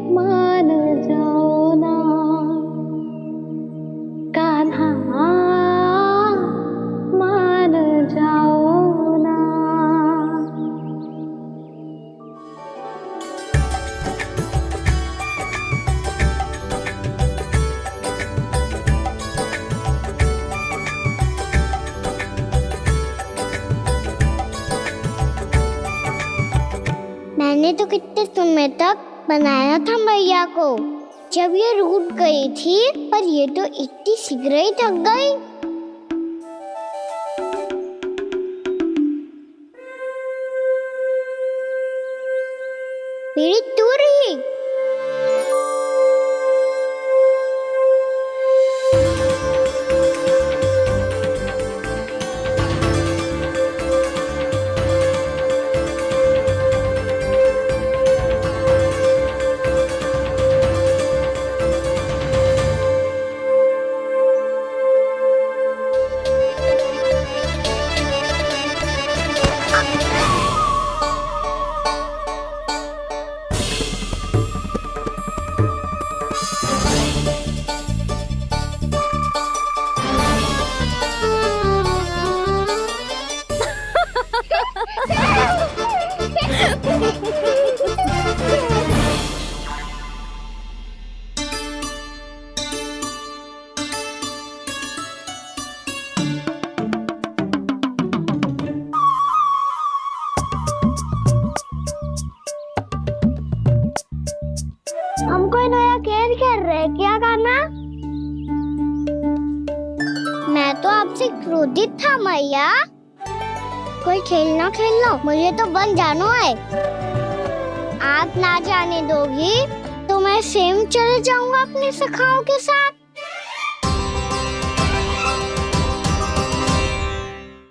मान जाओ ना कान्हा, मान जाओ ना। मैंने तो कितने समय तक बनाया था मैया को, जब ये रूठ गई थी, पर ये तो इतनी शीघ्र ही थक गई। मेरी तू रही। हम कोई नया खेल खेल रहे, क्या करना? मैं तो आपसे क्रोधित था मैया। कोई खेलना खेल लो, मुझे तो बन जाना है। आप ना जाने दोगी तो मैं सेम चले जाऊंगा अपने सखाओं के साथ।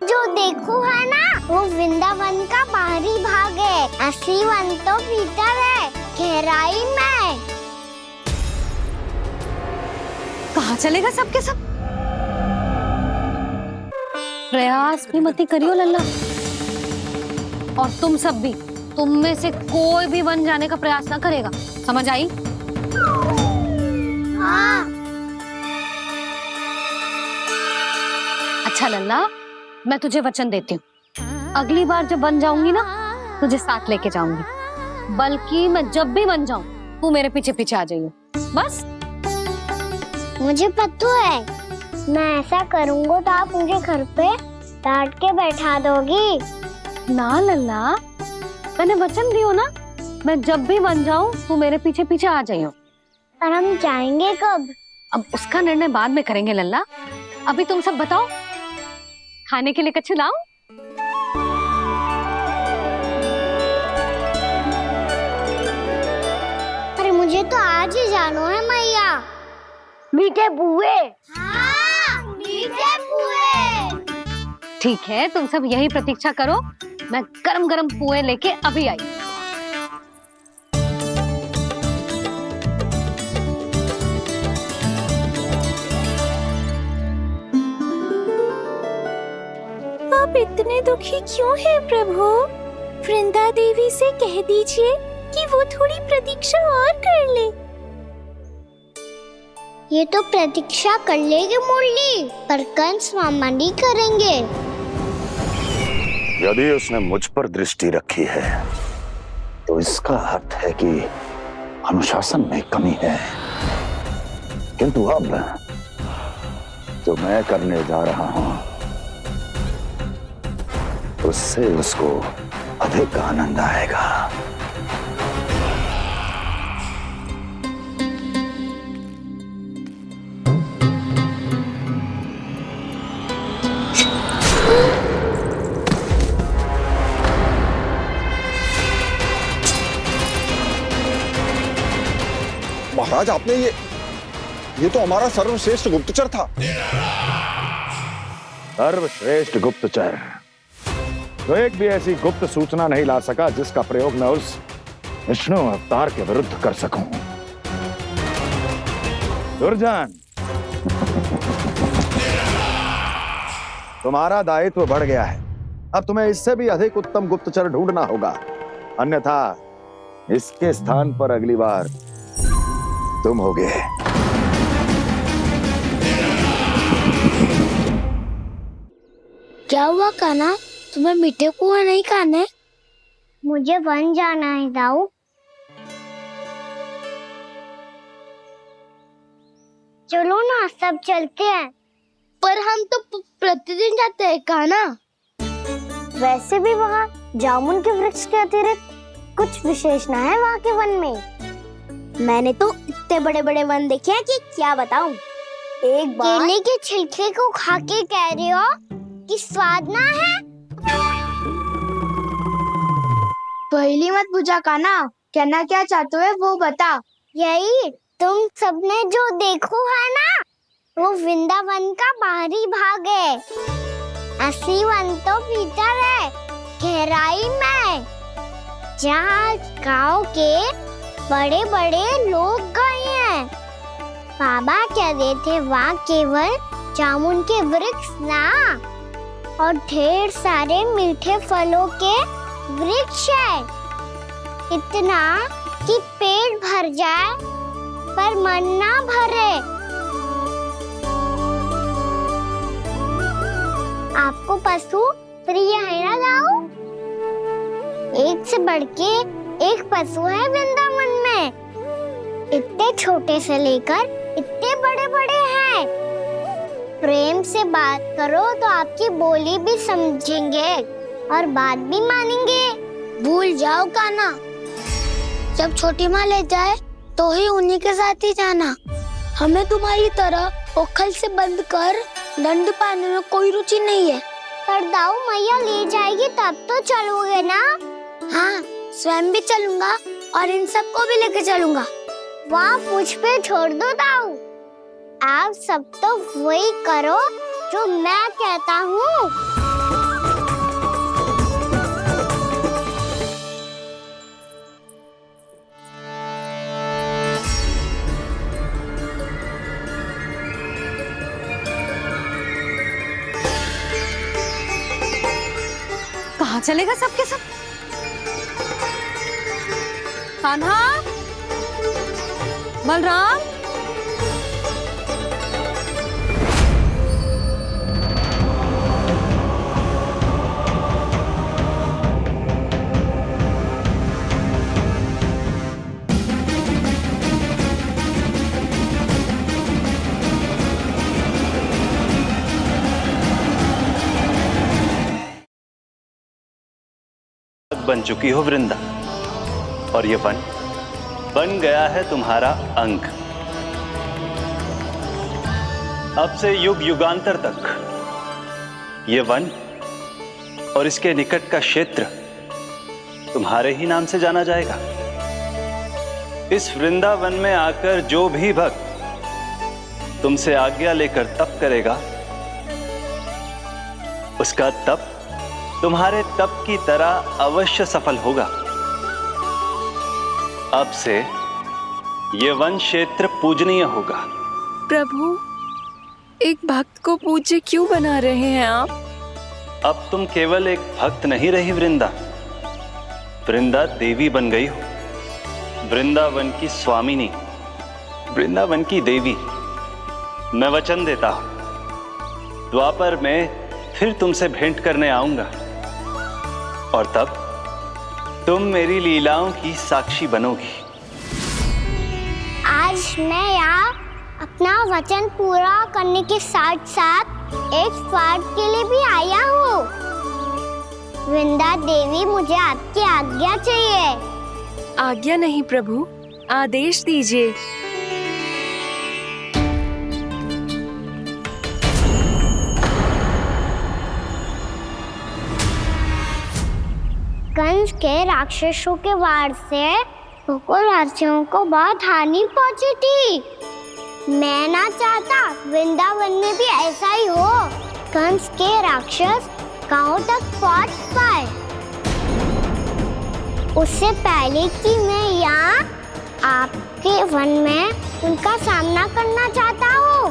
जो देखो है ना, वो वृंदावन का बाहरी भाग है, असली वन तो भीतर है, गहराई में। कहाँ चलेगा सबके सब? प्रयास भी मत करियो लल्ला, और तुम सब भी, तुम में से कोई भी वन जाने का प्रयास ना करेगा, समझ आई? हाँ। अच्छा लल्ला, मैं तुझे वचन देती हूँ, अगली बार जब बन जाऊंगी ना, तुझे साथ लेके जाऊंगी। बल्कि मैं जब भी बन जाऊं, तू मेरे पीछे पीछे आ जाइयो, बस। मुझे पता है, मैं ऐसा करूंगा तो आप मुझे घर पे डांट के बैठा दोगी। ना लल्ला, मैंने वचन दियो ना, मैं जब भी बन जाऊं, तू मेरे पीछे पीछे आ जाइयो। पर हम जाएंगे कब? अब उसका निर्णय बाद में करेंगे लल्ला, अभी तुम सब बताओ, खाने के लिए कुछ लाऊं? अरे मुझे तो आज ही जाना है मैया। मीठे बुए। हाँ, मीठे बुए। ठीक है, तुम सब यही प्रतीक्षा करो, मैं गरम गरम पुए लेके अभी आई। आप इतने दुखी क्यों हैं प्रभु? वृंदा देवी से कह दीजिए कि वो थोड़ी प्रतीक्षा और कर ले। ये तो प्रतीक्षा कर लेगी मुरली, पर कंस मामा नहीं करेंगे। यदि उसने मुझ पर दृष्टि रखी है, तो इसका अर्थ है कि अनुशासन में कमी है। किंतु अब जो मैं करने जा रहा हूं, उससे उसको अधिक आनंद आएगा। महाराज, आपने ये तो हमारा सर्वश्रेष्ठ गुप्तचर था। सर्वश्रेष्ठ गुप्तचर, तो एक भी ऐसी गुप्त सूचना नहीं ला सका जिसका प्रयोग मैं उस विष्णु अवतार के विरुद्ध कर सकूं। दुर्जन, तुम्हारा दायित्व बढ़ गया है। अब तुम्हें इससे भी अधिक उत्तम गुप्तचर ढूंढना होगा, अन्यथा इसके स्थान पर अगली बार तुम होगे। क्या हुआ कान्हा, तुम्हें मीठे कुआं नहीं खाने? मुझे वन जाना है दाऊ। चलो ना, सब चलते हैं। पर हम तो प्रतिदिन जाते हैं कान्हा। वैसे भी वहाँ जामुन के वृक्ष के अतिरिक्त कुछ विशेष ना है वहाँ के वन में। मैंने तो इतने बड़े बड़े वन देखे हैं कि क्या बताऊं। एक बार केले के छिलके को खा के कह रहे हो कि स्वाद ना है? पहली मत पूछा कान्हा, कहना क्या चाहते हो वो बता। यही तुम सबने जो देखो है ना, वो वृंदावन का बाहरी भाग है। असली वन तो भीतर है, गहराई में, जहाँ गाँव के बड़े बड़े लोग गए हैं। बाबा कह रहे थे वहाँ केवल जामुन के वृक्ष ना, और ढेर सारे मीठे फलों के वृक्ष है। इतना कि पेट भर जाए पर मन ना भरे। आपको पशु प्रिय है ना दाऊ? एक से बढ़ के एक पशु है वृंदावन में। इतने छोटे से लेकर इतने बड़े बड़े हैं। प्रेम से बात करो तो आपकी बोली भी समझेंगे और बात भी मानेंगे। भूल जाओ कान्हा, जब छोटी माँ ले जाए तो ही उन्हीं के साथ ही जाना। हमें तुम्हारी तरह ओखल से बंद कर दंड पाने में कोई रुचि नहीं है। पर दाऊ मैया ले जाएगी तब तो चलोगे ना? हाँ, स्वयं भी चलूंगा और इन सबको भी लेके चलूंगा। वहाँ मुझ पे छोड़ दो दाऊ। आप सब तो वही करो जो मैं कहता हूँ। कहाँ चलेगा सबके सब? कान्हा, बलराम, बन चुकी हो वृंदा, और ये वन बन गया है तुम्हारा अंग। अब से युग युगांतर तक ये वन और इसके निकट का क्षेत्र तुम्हारे ही नाम से जाना जाएगा। इस वृंदावन में आकर जो भी भक्त तुमसे आज्ञा लेकर तप करेगा, उसका तप तुम्हारे तप की तरह अवश्य सफल होगा। अब से ये वन क्षेत्र पूजनीय होगा। प्रभु, एक भक्त को पूज्य क्यों बना रहे हैं आप? अब तुम केवल एक भक्त नहीं रही वृंदा, वृंदा देवी बन गई हो। वृंदावन की स्वामिनी, वृंदावन की देवी। मैं वचन देता हूं, द्वापर में फिर तुमसे भेंट करने आऊंगा, और तब तुम मेरी लीलाओं की साक्षी बनोगी। आज मैं यहाँ अपना वचन पूरा करने के साथ साथ एक स्वार्थ के लिए भी आया हूँ। वृंदा देवी, मुझे आपकी आज्ञा चाहिए। आज्ञा नहीं प्रभु, आदेश दीजिए। कंस के राक्षसों के वार से गोकुलवासियों को बहुत हानि पहुंची थी। मैं ना चाहता वृंदावन में भी ऐसा ही हो। कंस के राक्षस गांव तक पहुंच पाए, उससे पहले कि मैं यहाँ आपके वन में उनका सामना करना चाहता हूँ।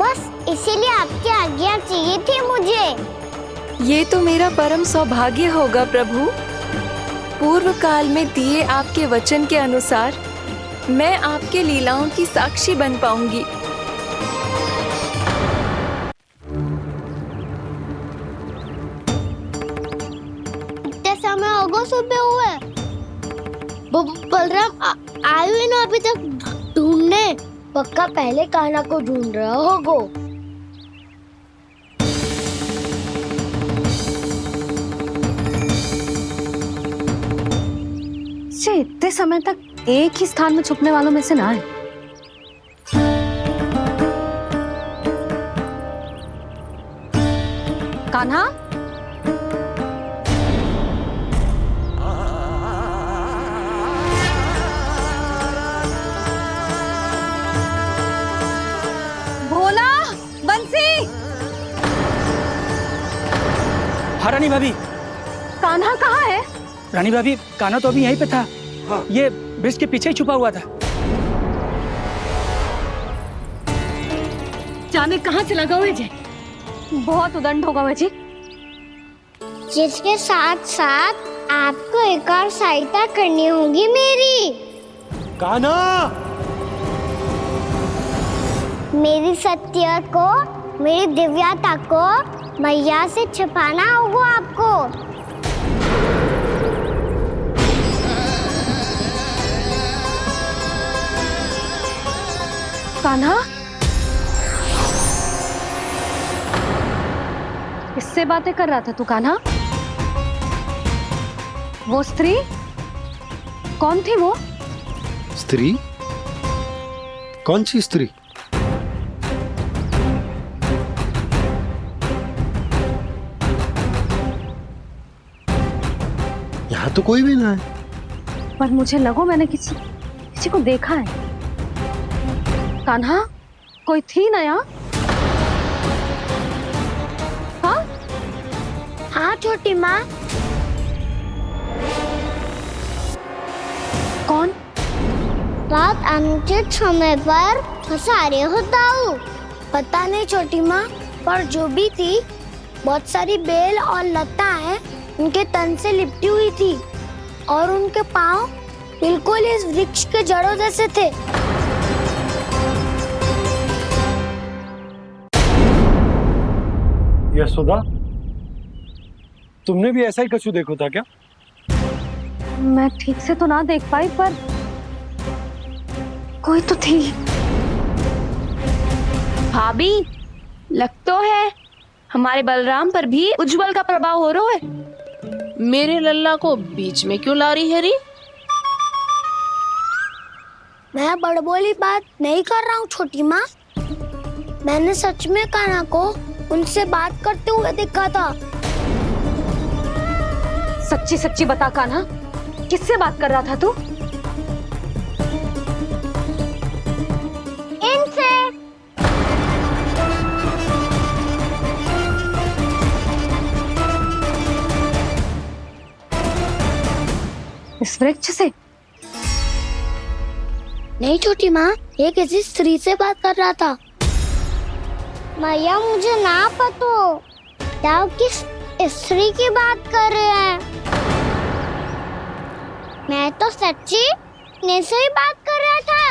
बस इसीलिए आपकी आज्ञा चाहिए थी मुझे। ये तो मेरा परम सौभाग्य होगा प्रभु। पूर्व काल में दिए आपके वचन के अनुसार मैं आपके लीलाओं की साक्षी बन पाऊंगी। इतने समय हो गए सुबह हुए। बलराम आयु ही ना अभी तक ढूंढने। पक्का पहले कान्हा को ढूंढ रहा होगो। इतने समय तक एक ही स्थान में छुपने वालों में से ना है। कान्हा, भोला, बंसी। हाँ रानी भाभी। कान्हा कहाँ है? रानी भाभी, कान्हा तो अभी यहीं पे था। हाँ। ये ब्रिज के पीछे ही छुपा हुआ था। जाने कहाँ चला गया जी? बहुत उदंड होगा जी। जिसके साथ साथ आपको एक और सहायता करनी होगी मेरी। कान्हा! मेरी सत्य को, मेरी दिव्यता को मैया से छिपाना होगा आपको। कान्हा, किससे बातें कर रहा था तू कान्हा? वो स्त्री कौन थी? वो स्त्री? कौन सी स्त्री? यहाँ तो कोई भी ना है। पर मुझे लगो मैंने किसी को देखा है। कान्हा, कोई थी ना यहाँ? हाँ? हाँ छोटी माँ। कौन? रात अनुचित समय पर फंसारे होता हूँ। पता नहीं छोटी माँ, पर जो भी थी बहुत सारी बेल और लताएं उनके तन से लिपटी हुई थी और उनके पाँव बिल्कुल इस वृक्ष के जड़ों जैसे थे। यशोदा, तुमने भी ऐसा ही कछु देखा था क्या? मैं ठीक से तो ना देख पाई, पर कोई तो थी। भाभी, लग तो है हमारे बलराम पर भी उज्जवल का प्रभाव हो रहा है। मेरे लल्ला को बीच में क्यों ला रही है री? मैं बड़बोली बात नहीं कर रहा हूँ छोटी माँ। मैंने सच में कान्हा को उनसे बात करते हुए देखा था। सच्ची सच्ची बता कान्हा, किससे बात कर रहा था तू? इनसे। इस वृक्ष से? नहीं छोटी माँ, ये किसी स्त्री से बात कर रहा था। मैया मुझे ना पतो क्या किस स्त्री की बात कर रहे हैं। मैं तो सच्ची ने से ही बात कर रहा था।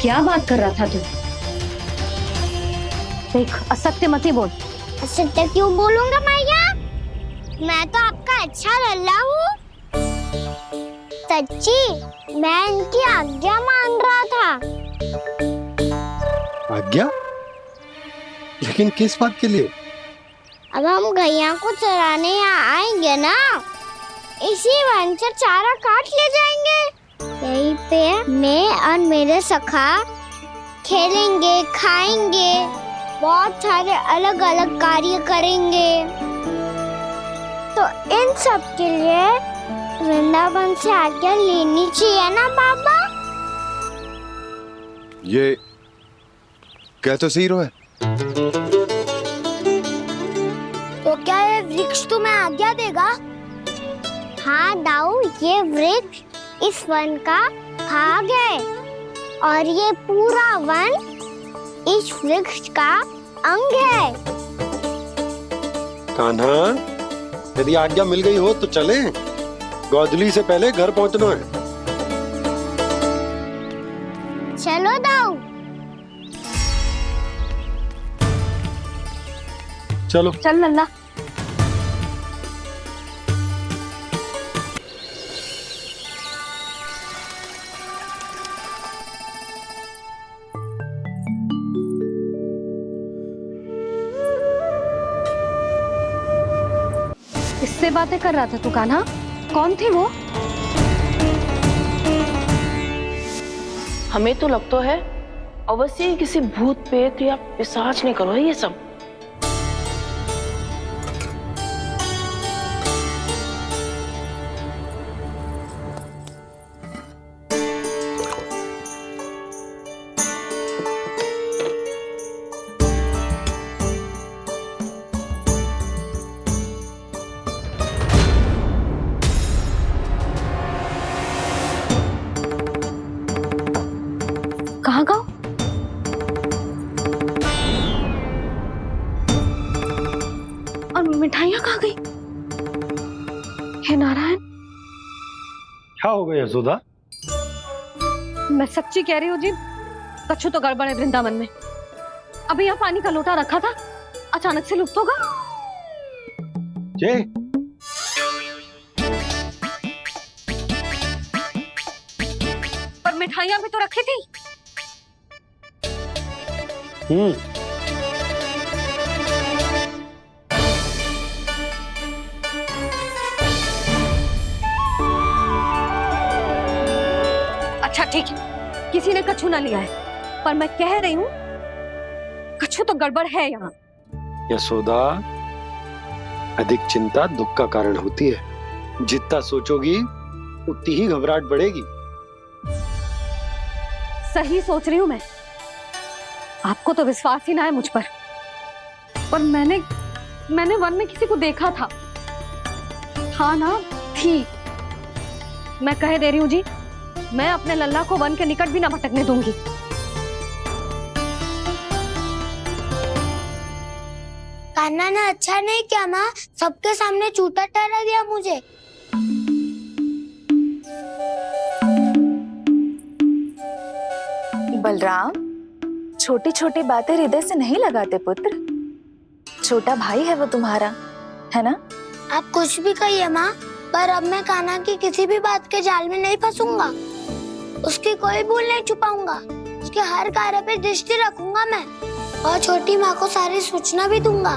क्या बात कर रहा था तू? देख, असत्य मत ही बोल। असत्य क्यों बोलूंगा मैया? मैं तो आपका अच्छा लल्ला हूँ। सच्ची मैं इनकी आज्ञा मान रहा था। आज्ञा? लेकिन किस बात के लिए? अब हम गैया को चराने यहाँ आएंगे ना, इसी वन से चारा काट ले जाएंगे। यहीं पे मैं और मेरे सखा खेलेंगे, खाएंगे, बहुत सारे अलग अलग कार्य करेंगे। तो इन सब के लिए वृंदावन से आज्ञा लेनी चाहिए ना बाबा? ये कह तो सही रहा है। तो क्या ये वृक्ष तुम्हें आज्ञा देगा? हाँ दाऊ, ये वृक्ष इस वन का भाग है और ये पूरा वन इस वृक्ष का अंग है। कान्हा, यदि आज्ञा मिल गई हो तो चलें। गोधूली से पहले घर पहुंचना है। चलो दाऊ। चलो चल लल्ला। किससे बातें कर रहा था तू कान्हा? कौन थे वो? हमें तो लगता है अवश्य ही किसी भूत प्रेत या पिशाच ने करो है ये सब। कहाँ गाँव? और मिठाइयाँ कहाँ गई? हे नारायण, क्या हो गया यशोदा? मैं सच्ची कह रही हूँ जी, कछु तो गड़बड़ है वृंदावन में। अभी यहाँ पानी का लोटा रखा था, अचानक से लुप्त होगा। जय पर मिठाइयाँ भी तो रखी थी। अच्छा ठीक है, किसी ने कछु ना लिया है, पर मैं कह रही हूँ कछु तो गड़बड़ है यहाँ। यशोदा, अधिक चिंता दुख का कारण होती है। जितना सोचोगी उतनी ही घबराहट बढ़ेगी। सही सोच रही हूँ मैं। आपको तो विश्वास ही ना है मुझ पर मैंने वन में किसी को देखा था। हाँ ना, थी। मैं कह दे रही हूँ जी, मैं अपने लल्ला को वन के निकट भी ना भटकने दूंगी। कान्हा ने अच्छा नहीं किया माँ, सबके सामने झूठा ठहरा दिया मुझे। बलराम, छोटी छोटी बातें हृदय से नहीं लगाते पुत्र। छोटा भाई है वो तुम्हारा, है ना? आप कुछ भी कहिए माँ, पर अब मैं कान्हा की किसी भी बात के जाल में नहीं फंसूंगा। उसकी कोई भूल नहीं छुपाऊंगा। उसके हर कार्य पे दृष्टि रखूंगा मैं, और छोटी माँ को सारी सूचना भी दूंगा।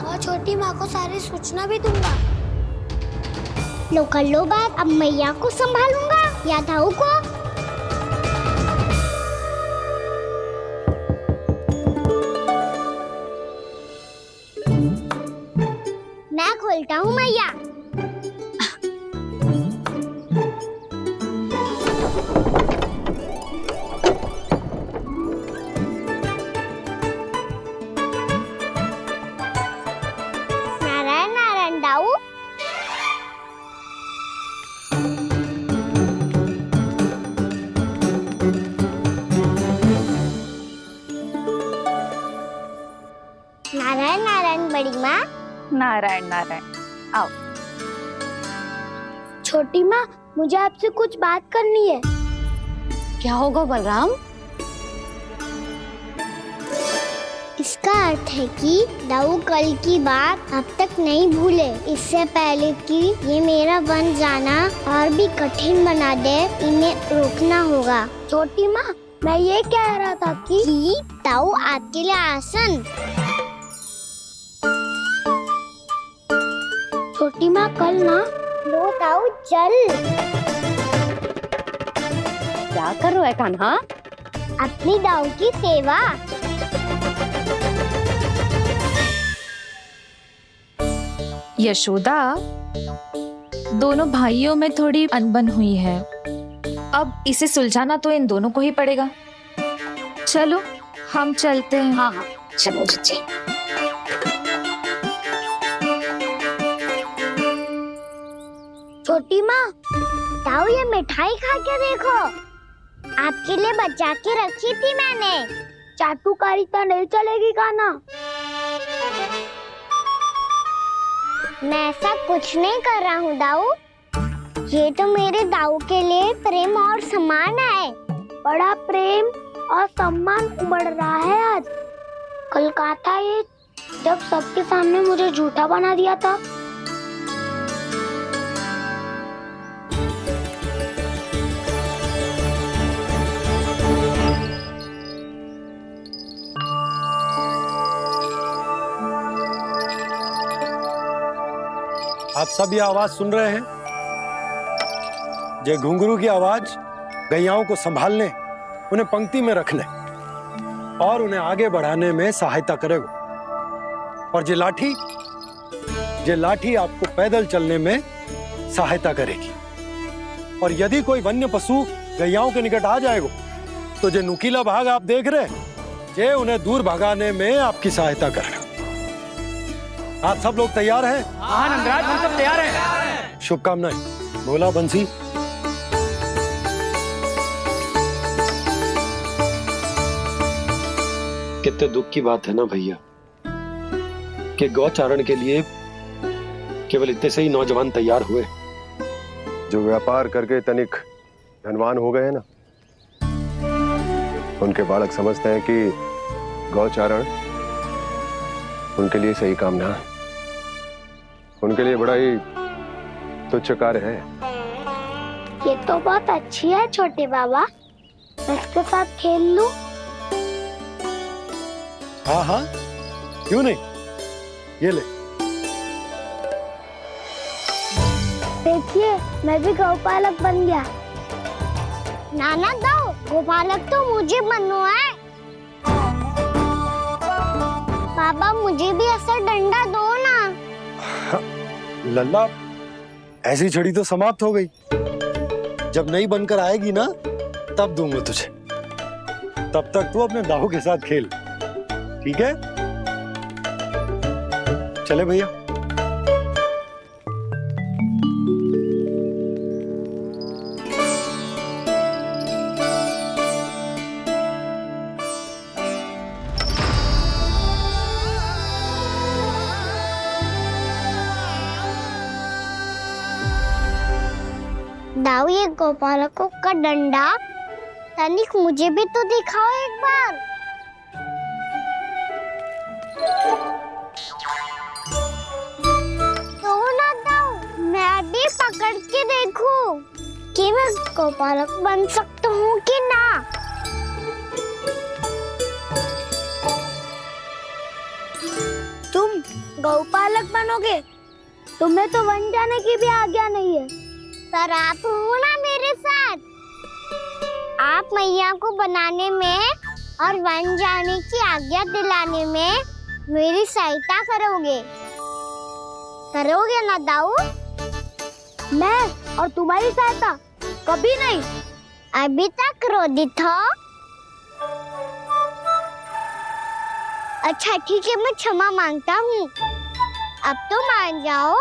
लो कर लो बात, अब मैया को संभालूंगा या दाऊ को। मैं खोलता हूँ मैया। नारायण नारायण दाऊ। नारायण नारायण बड़ी माँ। नारायण नारायण, आओ। छोटी माँ, मुझे आपसे कुछ बात करनी है। क्या होगा बलराम? इसका अर्थ है कि दाऊ कल की बात अब तक नहीं भूले। इससे पहले कि ये मेरा बन जाना और भी कठिन बना दे, इन्हें रोकना होगा। छोटी माँ, मैं ये कह रहा था कि दाऊ आपके लिए आसन। छोटी माँ, कल ना लो दाऊ चल। क्या कर रहा है कान्हा? अपनी दाऊ की सेवा। यशोदा, दोनों भाइयों में थोड़ी अनबन हुई है। अब इसे सुलझाना तो इन दोनों को ही पड़ेगा। चलो हम चलते हैं। हाँ हाँ, चलो जी। छोटी माँ, दाऊ ये मिठाई खा के देखो। आपके लिए बचा के रखी थी मैंने। चाटुकारिता नहीं चलेगी कान्हा। मैं ऐसा कुछ नहीं कर रहा हूँ दाऊ। ये तो मेरे दाऊ के लिए प्रेम और सम्मान है। बड़ा प्रेम और सम्मान बढ़ रहा है आज। कल कहा था ये जब सबके सामने मुझे झूठा बना दिया था। आप सब ये आवाज सुन रहे हैं? ये घुंघरू की आवाज गैयाओं को संभालने, उन्हें पंक्ति में रखने और उन्हें आगे बढ़ाने में सहायता करेगा। और ये लाठी आपको पैदल चलने में सहायता करेगी। और यदि कोई वन्य पशु गैयाओं के निकट आ जाएगा तो जो नुकीला भाग आप देख रहे हैं, ये उन्हें दूर भगाने में आपकी सहायता करेगा। आप सब लोग तैयार हैं? हाँ नंदराज, हम सब तैयार हैं। शुभकामनाएं। बोला बंसी। कितने दुख की बात है ना भैया कि गौचारण के लिए केवल इतने से ही नौजवान तैयार हुए। जो व्यापार करके तनिक धनवान हो गए हैं ना, उनके बालक समझते हैं कि गौचारण उनके लिए सही काम ना है, उनके लिए बड़ा ही तुच्छ कार्य है। ये तो बहुत अच्छी है छोटे बाबा, मैं इसके साथ खेल लूं? हाँ हाँ, क्यों नहीं, ये ले। देखिए मैं भी गौपालक बन गया। नाना दो, गौपालक तो मुझे बनना है। पापा मुझे भी ऐसा डंडा दो ना। लल्ला, ऐसी छड़ी तो समाप्त हो गई। जब नई बनकर आएगी ना तब दूंगा तुझे। तब तक तू अपने दाऊ के साथ खेल, ठीक है? चले भैया। दाऊ, ये गोपालकों का डंडा तनिक मुझे भी तो दिखाओ एक बार। तो ना दाऊ, मैं भी पकड़ के देखूं कि मैं गोपालक बन सकता हूँ कि ना। तुम गौपालक बनोगे? तुम्हें तो वन जाने की भी आज्ञा नहीं है। पर आप हो ना मेरे साथ। आप मैया को बनाने में और वन जाने की आज्ञा दिलाने में मेरी सहायता करोगे ना दाऊ? मैं और तुम्हारी सहायता कभी नहीं। अभी तक क्रोधित हो? अच्छा ठीक है, मैं क्षमा मांगता हूँ। अब तो मान जाओ।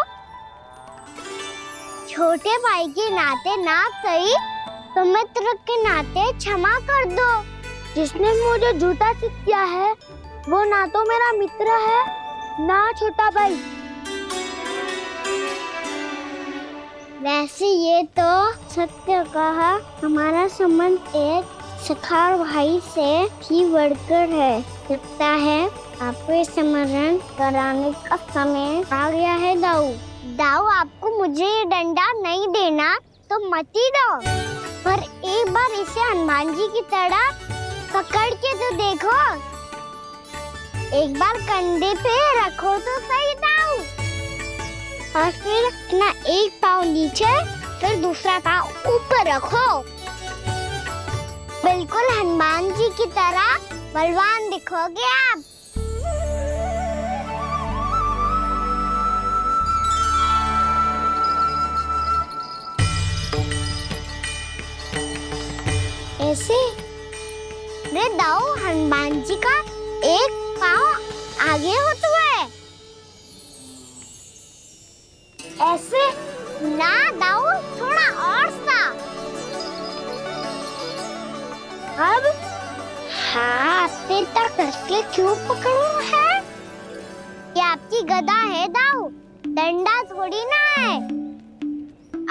छोटे भाई के नाते ना सही तो मित्र के नाते क्षमा कर दो। जिसने मुझे झूठा सिद्ध किया है वो ना तो मेरा मित्र है ना छोटा भाई। वैसे ये तो सत्य कहा, हमारा संबंध एक सखार भाई से भी बढ़कर है। लगता है आपको स्मरण कराने का समय आ गया है दाऊ। दाऊ, आपको मुझे ये डंडा नहीं देना तो मत ही दो, पर एक बार इसे हनुमान जी की तरह पकड़ के तो देखो। एक बार कंधे पे रखो तो सही दाऊ, और फिर अपना एक पाँव नीचे फिर दूसरा पाँव ऊपर रखो। बिल्कुल हनुमान जी की तरह बलवान दिखोगे आप। ऐसे रे दाऊ, हनुमान जी का एक पाँव आगे होता है। ऐसे ना दाऊ, थोड़ा और सा। अब हाथ पे तक कसके क्यों पकड़ू है? ये आपकी गदा है दाऊ, डंडा थोड़ी ना है।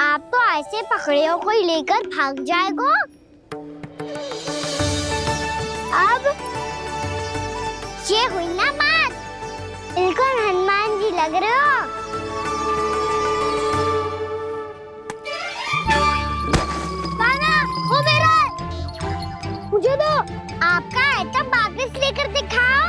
आप तो ऐसे पकड़ियों को ही लेकर भाग जाएगो। ये हुई ना बात, बिल्कुल हनुमान जी लग रहे हो। कान्हा, वो मेरा है। मुझे दो। आपका आइटम वापस लेकर दिखाओ।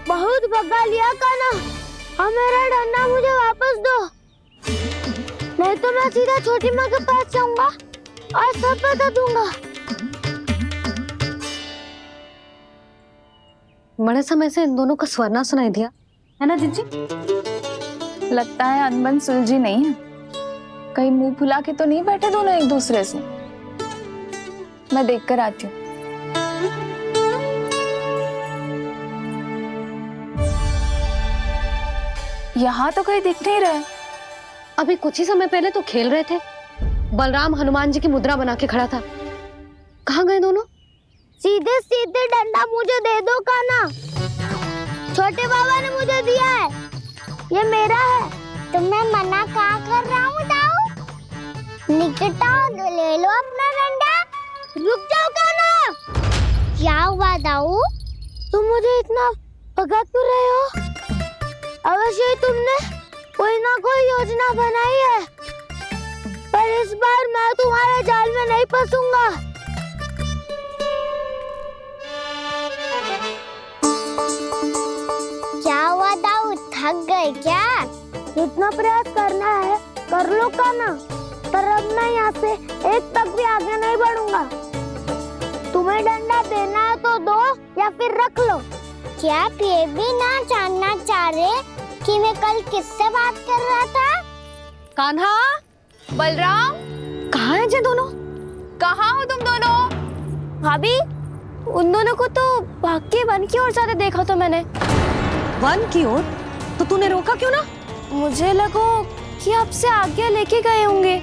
बहुत भगा लिया कान्हा, अब मेरा डंडा मुझे वापस दो, नहीं तो मैं सीधा छोटी माँ के पास जाऊंगा और सब बता दूंगा। बड़े समय से इन दोनों का स्वर ना सुनाई दिया, है ना जीजी? लगता है अनबन सुलझी नहीं है। कहीं मुंह फुला के तो नहीं बैठे दोनों एक दूसरे से। मैं देख कर आती हूँ। यहाँ तो कहीं दिख नहीं रहा। अभी कुछ ही समय पहले तो खेल रहे थे। बलराम हनुमान जी की मुद्रा बना के खड़ा था। कहाँ गए दोनों? सीधे सीधे डंडा मुझे दे दो कान्हा, छोटे बाबा ने मुझे दिया है, ये मेरा है। तो मैं मना कहाँ कर रहा हूँ दाऊ? निकट आओ, ले लो अपना डंडा। रुक जाओ कान्हा। क्या हुआ दाऊ? तुम मुझे इतना भगा क्यों रहे हो? अवश्य ही तुमने कोई ना कोई योजना बनाई है, पर इस बार मैं तुम्हारे जाल में नहीं फंसूंगा। क्या हुआ दाऊ, थक गए क्या? इतना प्रयास करना है कर लो कान्हा, पर अब मैं यहाँ से एक तक भी आगे नहीं बढ़ूंगा। तुम्हें डंडा देना है तो दो या फिर रख लो। क्या आप ये भी ना जानना चाह रहे कि मैं कल किससे बात कर रहा था? कान्हा, बलराम, कहाँ हैं ये दोनों? कहाँ हो तुम दोनों? भाभी, उन दोनों को तो भाग के वन की ओर जाते देखा तो मैंने। वन की ओर? तो तूने रोका क्यों ना? मुझे लगा कि आपसे आज्ञा लेके गए होंगे।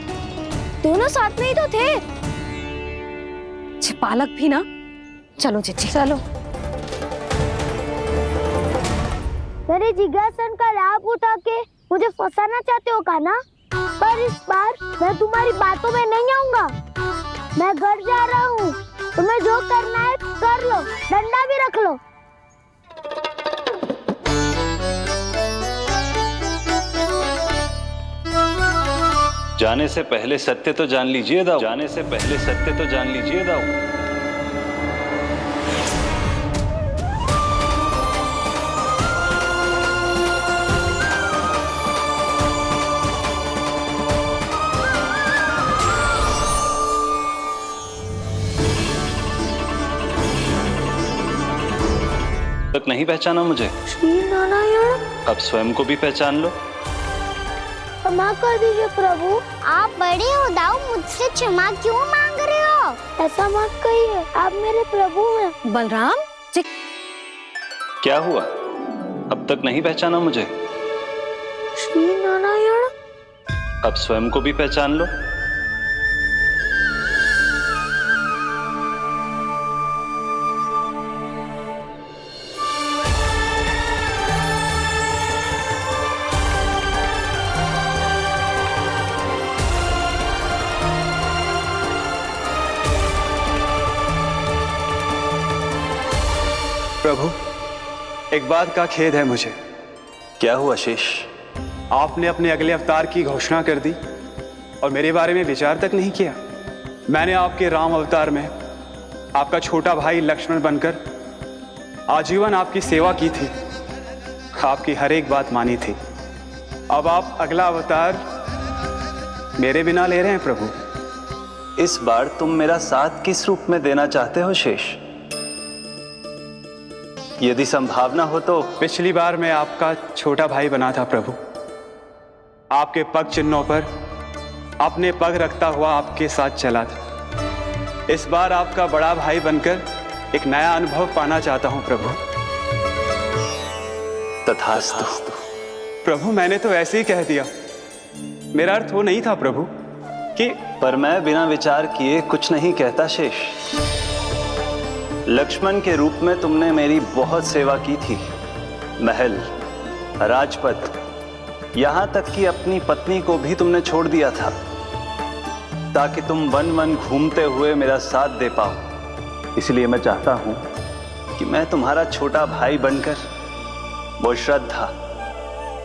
दोनों साथ में ही तो थे। छिपालक भी ना। चलो जीजी, चलो। मेरे जिज्ञासन का लाभ उठा के मुझे फंसाना चाहते हो कान्हा, पर इस बार मैं तुम्हारी बातों में नहीं आऊंगा। मैं घर जा रहा हूँ, तुम्हें जो करना है कर लो, डंडा भी रख लो। जाने से पहले सत्य तो जान लीजिए दाऊ। जाने से पहले सत्य तो जान लीजिए दाऊ। तक नहीं पहचाना मुझे? श्री नारायण। अब स्वयं को भी पहचान लो। क्षमा कर दीजिए प्रभु। आप बड़े हो दाऊ, मुझसे क्षमा क्यों मांग रहे हो? ऐसा मत कहिए, आप मेरे प्रभु हैं। बलराम जी, क्या हुआ? अब तक नहीं पहचाना मुझे? श्री नारायण। अब स्वयं को भी पहचान लो। प्रभु, एक बात का खेद है मुझे। क्या हुआ शेष? आपने अपने अगले अवतार की घोषणा कर दी और मेरे बारे में विचार तक नहीं किया। मैंने आपके राम अवतार में आपका छोटा भाई लक्ष्मण बनकर आजीवन आपकी सेवा की थी, आपकी हर एक बात मानी थी। अब आप अगला अवतार मेरे बिना ले रहे हैं प्रभु। इस बार तुम मेरा साथ किस रूप में देना चाहते हो शेष? यदि संभावना हो तो। पिछली बार मैं आपका छोटा भाई बना था प्रभु, आपके पग चिन्हों पर अपने पग रखता हुआ आपके साथ चला था। इस बार आपका बड़ा भाई बनकर एक नया अनुभव पाना चाहता हूं प्रभु। तथास्तु। प्रभु मैंने तो ऐसे ही कह दिया, मेरा अर्थ वो नहीं था प्रभु कि। पर मैं बिना विचार किए कुछ नहीं कहता शेष। लक्ष्मण के रूप में तुमने मेरी बहुत सेवा की थी। महल, राजपथ, यहां तक कि अपनी पत्नी को भी तुमने छोड़ दिया था ताकि तुम वन वन घूमते हुए मेरा साथ दे पाओ। इसलिए मैं चाहता हूं कि मैं तुम्हारा छोटा भाई बनकर वो श्रद्धा,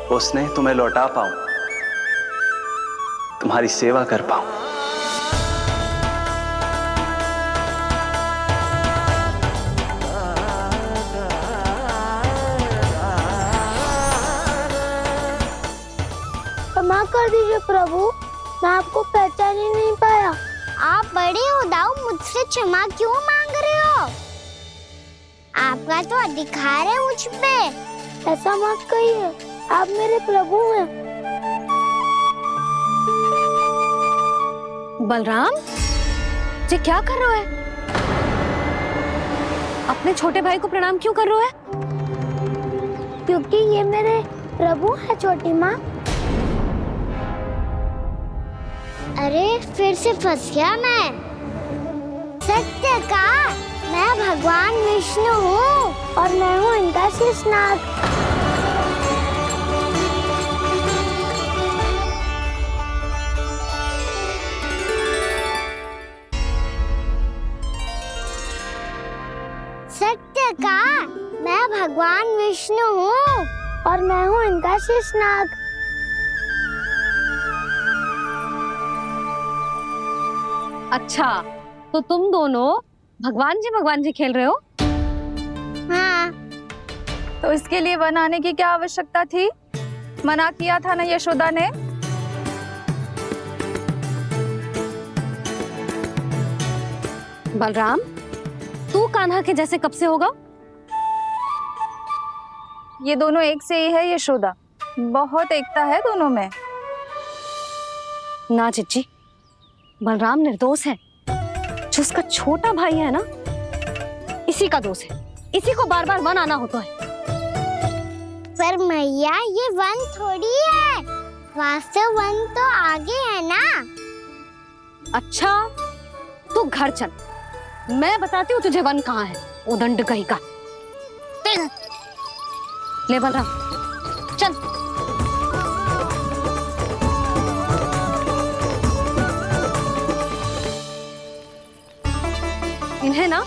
वो स्नेह तुम्हें लौटा पाऊं, तुम्हारी सेवा कर पाऊं। क्षमा कर दीजिए प्रभु, मैं आपको पहचान ही नहीं पाया। आप बड़े हो दाऊ, मुझसे क्षमा क्यों मांग रहे हो? आपका तो अधिकार है मुझ पे। ऐसा मत कहिए, आप मेरे प्रभु हैं। बलराम, ये क्या कर रहे हो? अपने छोटे भाई को प्रणाम क्यों कर रहे हो? क्योंकि ये मेरे प्रभु है छोटी माँ। अरे फिर से फंस गया मैं। सत्य का मैं भगवान विष्णु हूँ और मैं हूँ इनका शेषनाग। सत्य का मैं भगवान विष्णु हूँ और मैं हूँ इनका शेषनाग। अच्छा, तो तुम दोनों भगवान जी खेल रहे हो? हाँ। तो इसके लिए वन आने की क्या आवश्यकता थी? मना किया था ना यशोदा ने। बलराम, तू कान्हा के जैसे कब से होगा? ये दोनों एक से ही है यशोदा, बहुत एकता है दोनों में। ना चिच्ची, बलराम निर्दोष है। जो उसका छोटा भाई है ना, इसी का दोष है। इसी को बार बार वन आना होता है। पर मैया, ये वन थोड़ी है, वास्तव वन तो आगे है ना। अच्छा, तू घर चल, मैं बताती हूँ तुझे वन कहाँ है। उदंड कहीं का। ले बलराम, चल। इन्हें ना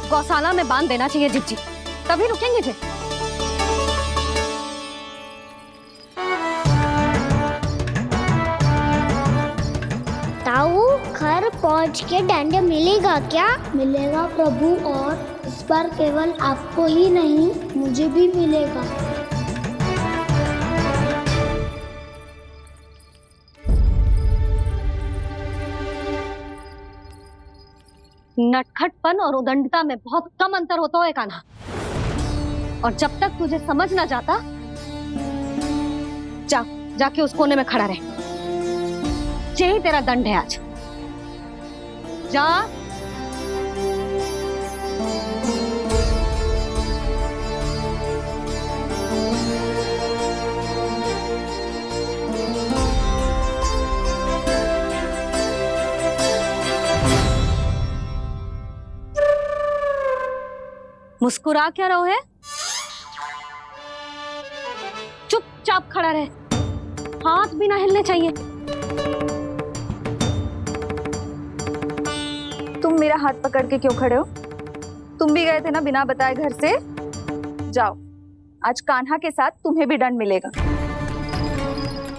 गौशाला में बांध देना चाहिए जिज्जी, तभी रुकेंगे जे। ताऊ, घर पहुंच के दंड मिलेगा क्या? मिलेगा प्रभु, और इस बार केवल आपको ही नहीं, मुझे भी मिलेगा। नटखटपन और उदंडता में बहुत कम अंतर होता है कान्हा, और जब तक तुझे समझ ना जाता, जाके उस कोने में खड़ा रहे। यही तेरा दंड है आज। जा। मुस्कुरा क्या रहो है? चुपचाप खड़ा रहे, हाथ भी ना हिलने चाहिए। तुम मेरा हाथ पकड़ के क्यों खड़े हो? तुम भी गए थे ना बिना बताए घर से। जाओ, आज कान्हा के साथ तुम्हें भी दंड मिलेगा।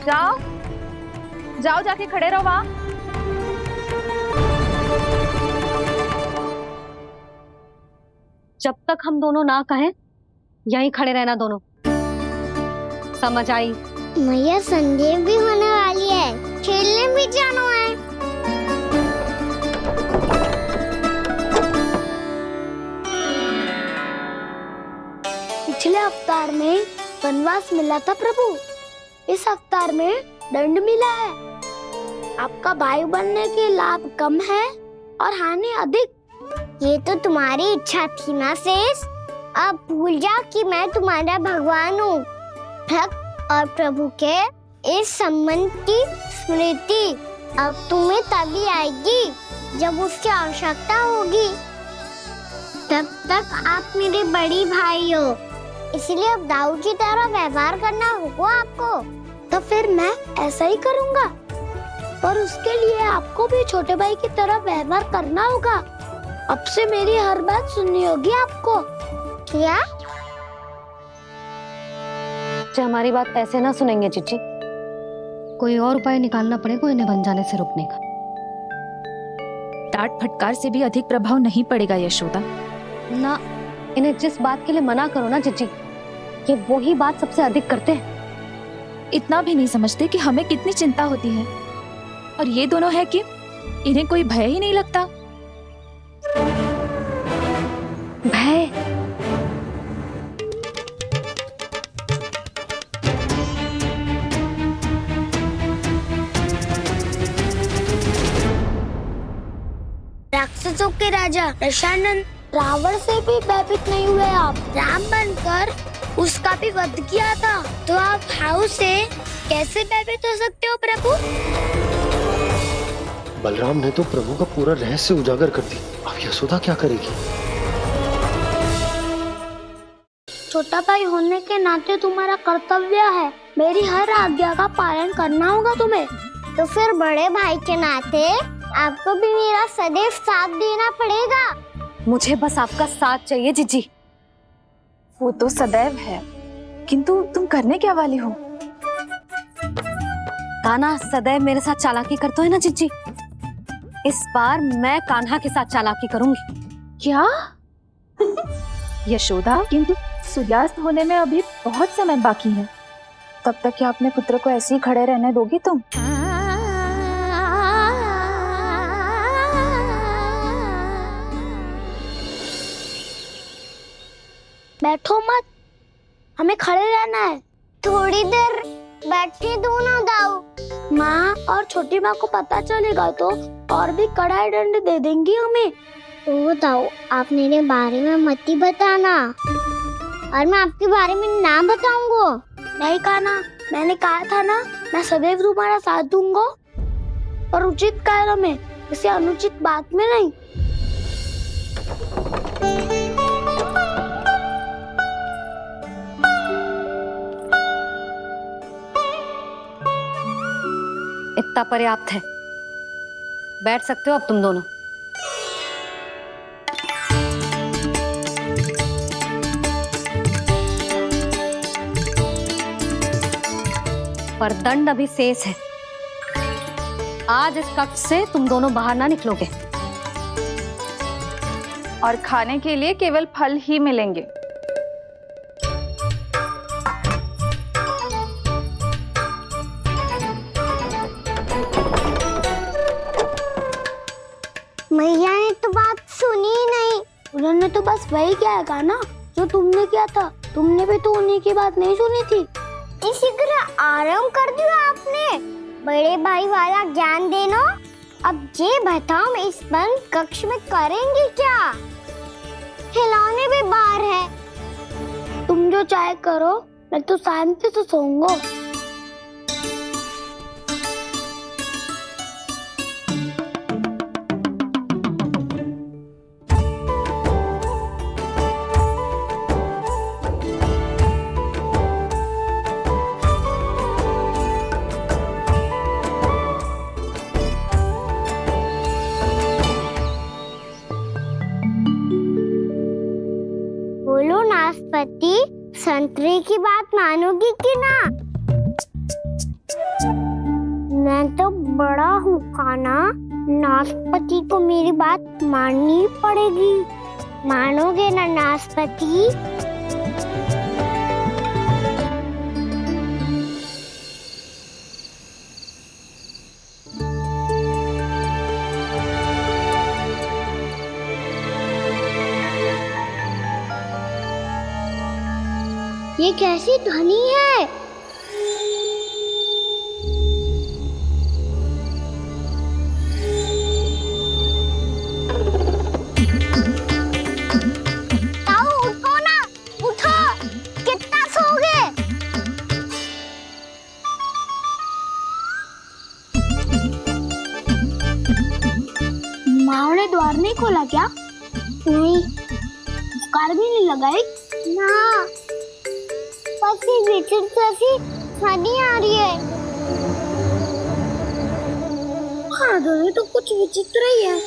जाओ जाओ, जाके खड़े रहो वहां। जब तक हम दोनों ना कहें, यहीं खड़े रहना दोनों। समझ आई? मैया, संध्या भी होने वाली है, खेलने भी जाना है। अवतार में वनवास मिला था प्रभु, इस अवतार में दंड मिला है। आपका भाई बनने के लाभ कम है और हानि अधिक। ये तो तुम्हारी इच्छा थी ना शेष। अब भूल जा कि मैं तुम्हारा भगवान हूँ। भक्त और प्रभु के इस संबंध की स्मृति अब तुम्हें तभी आएगी जब उसकी आवश्यकता होगी। तब तक आप मेरे बड़ी भाई हो, इसलिए अब दाऊ की तरह व्यवहार करना होगा आपको। तो फिर मैं ऐसा ही करूँगा, पर उसके लिए आपको भी छोटे भाई की तरह व्यवहार करना होगा। अब से मेरी हर बात सुननी होगी आपको। क्या? हमारी बात ऐसे ना सुनेंगे चिची, कोई और उपाय निकालना पड़ेगा इन्हें बन जाने से रुकने का। डांट फटकार से भी अधिक प्रभाव नहीं पड़ेगा यशोदा। ना, इन्हें जिस बात के लिए मना करो ना चिची, ये वही बात सबसे अधिक करते हैं। इतना भी नहीं समझते कि हमें कितनी चिंता होती है, और ये दोनों है कि इन्हें कोई भय ही नहीं लगता। भय? राक्षसों के राजा दशानन रावण से भी भयभीत नहीं हुए आप। राम बनकर उसका भी वध किया था, तो आप हाउ से कैसे भयभीत हो सकते हो प्रभु? बलराम ने तो प्रभु का पूरा रहस्य उजागर कर दी। अब यशोदा क्या करेगी? छोटा भाई होने के नाते तुम्हारा कर्तव्य है, मेरी हर आज्ञा का पालन करना होगा तुम्हें। तो फिर बड़े भाई के नाते आपको भी मेरा सदैव साथ देना पड़ेगा। मुझे बस आपका साथ चाहिए जीजी। वो तो सदैव है, किंतु तुम करने क्या वाली हो? कान्हा सदैव मेरे साथ चालाकी करता है ना जीजी, इस बार मैं कान्हा के साथ चालाकी करूंगी। क्या? यशोदा, किंतु सूर्यास्त होने में अभी बहुत समय बाकी है, तब तक क्या अपने पुत्र को ऐसे ही खड़े रहने दोगी तुम? बैठो मत, हमें खड़े रहना है। थोड़ी देर बैठे दो ना दाऊ। माँ और छोटी माँ को पता चलेगा तो और भी कड़ा दंड दे देंगी हमें। ओ दाऊ, आप मेरे बारे में मत ही बताना, और मैं आपके बारे में ना बताऊंगा। नहीं कान्हा, मैंने कहा था ना, मैं सदैव तुम्हारा साथ दूंगा, और उचित कार्य में, किसी अनुचित बात में नहीं। इतना पर्याप्त है, बैठ सकते हो अब तुम दोनों। पर दंड अभी शेष है। आज इस कक्ष से तुम दोनों बाहर ना निकलोगे, और खाने के लिए केवल फल ही मिलेंगे। मैया ने तो बात सुनी ही नहीं। उन्होंने तो बस वही किया ना जो तुमने किया था। तुमने भी तो उन्हीं की बात नहीं सुनी थी। इसी तरह आराम कर दिया आपने। बड़े भाई वाला ज्ञान देना। अब ये बताओ, मैं इस बंद कक्ष में करेंगे क्या? खिलौने भी बाहर है। तुम जो चाहे करो, मैं तो शांति से सोऊंगा। बोलो नाशपाती, संतरे की बात मानोगी कि ना? मैं तो बड़ा हूँ कान्हा, नाशपाती को मेरी बात माननी पड़ेगी। मानोगे ना नाशपाती? ये कैसी ध्वनि है? ताऊ उठो ना, उठो, कितना सोओगे? माँ ने द्वार नहीं खोला क्या? नहीं। कार भी नहीं लगाई? ना। बस ये विचित्र सी ध्वनि आ रही है। हाँ, ध्वनि तो कुछ विचित्र ही है।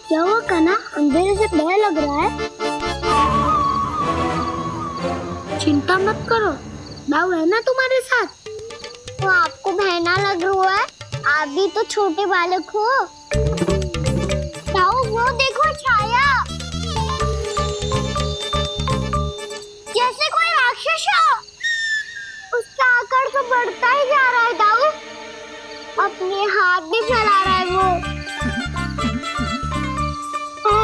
क्या हुआ कान्हा? अंधेरे से डर लग रहा है। चिंता मत करो, दाऊ है ना तुम्हारे साथ। तो आपको बहना लग रहा है, आप भी तो छोटे बालक हो। दाऊ वो देखो छाया, जैसे कोई राक्षस हो। उसका आकार तो बढ़ता ही जा रहा है दाऊ, अपने हाथ भी फैला रहा है वो।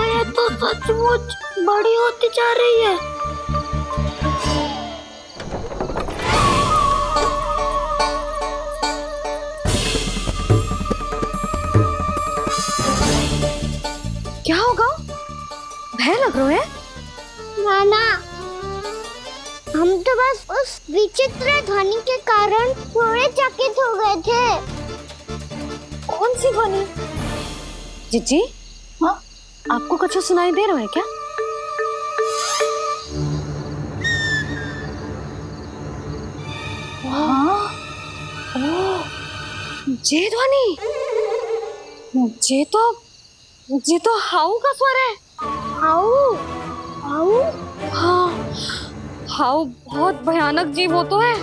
ये तो सचमुच बड़ी होती जा रही है। क्या होगा? भय लग रहा है? नाना, हम तो बस उस विचित्र ध्वनि के कारण थोड़े चकित हो गए थे। कौन सी ध्वनि? जीजी, हाँ, आपको कुछ सुनाई दे रहा है क्या? हाँ, ओह, ये ध्वनि, ये तो हाउ का स्वर है। हाउ? हाउ? हाँ, हाउ बहुत भयानक जीव हो तो है।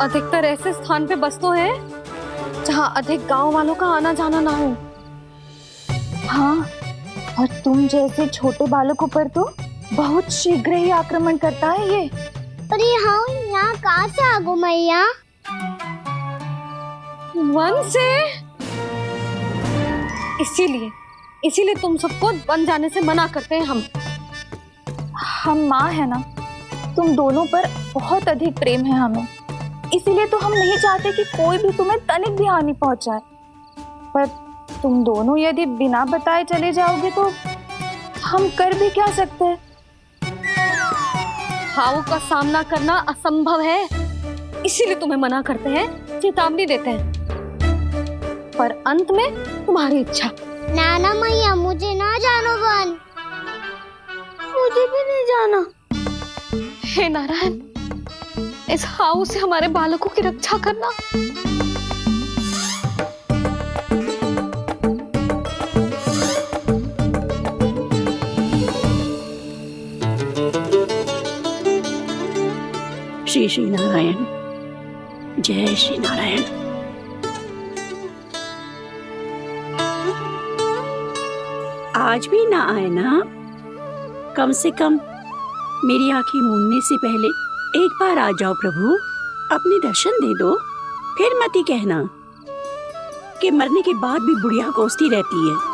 अधिकतर ऐसे स्थान पे बसते हैं जहाँ अधिक गांव वालों का आना जाना ना हो। हाँ, और तुम जैसे छोटे बालकों पर तो बहुत शीघ्र ही आक्रमण करता है ये। अरे हाउ यहाँ कहाँ से आ गो मैया? वन से। इसीलिए तुम सबको वन जाने से मना करते हैं हम माँ है ना, तुम दोनों पर बहुत अधिक प्रेम है हमें, इसीलिए तो हम नहीं चाहते कि कोई भी तुम्हें तनिक भी हानि पहुंचाए। पर तुम दोनों यदि बिना बताए चले जाओगे तो हम कर भी क्या सकते हैं? हाउ का सामना करना असंभव है, इसीलिए तुम्हें मना करते हैं, चेतावनी देते हैं। पर अंत में तुम्हारी इच्छा। नाना मैया, मुझे ना जानो वन, मुझे भी नहीं जाना। हे नारायण, इस हाउ से हमारे बालकों की रक्षा करना। श्री श्री नारायण, जय श्री नारायण। आज भी ना आए ना? कम से कम मेरी आंखें मूंदने से पहले एक बार आ जाओ प्रभु, अपने दर्शन दे दो। फिर मत ही कहना कि मरने के बाद भी बुढ़िया कोसती रहती है।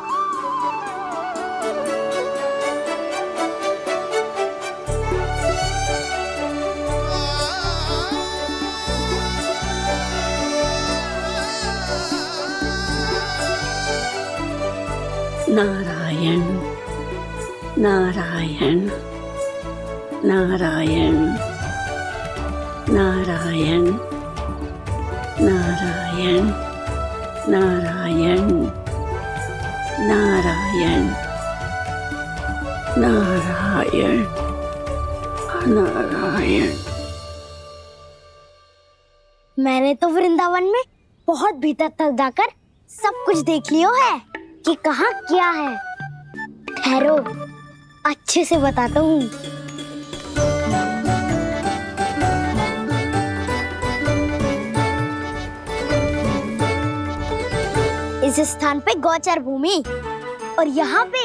नारायण नारायण नारायण नारायण नारायण नारायण नारायण नारायण नारायण। मैंने तो वृंदावन में बहुत भीतर तक जाकर सब कुछ देख लियो है कि कहाँ क्या है। ठहरो, अच्छे से बताता हूँ। इस स्थान पे गौचर भूमि और यहाँ पे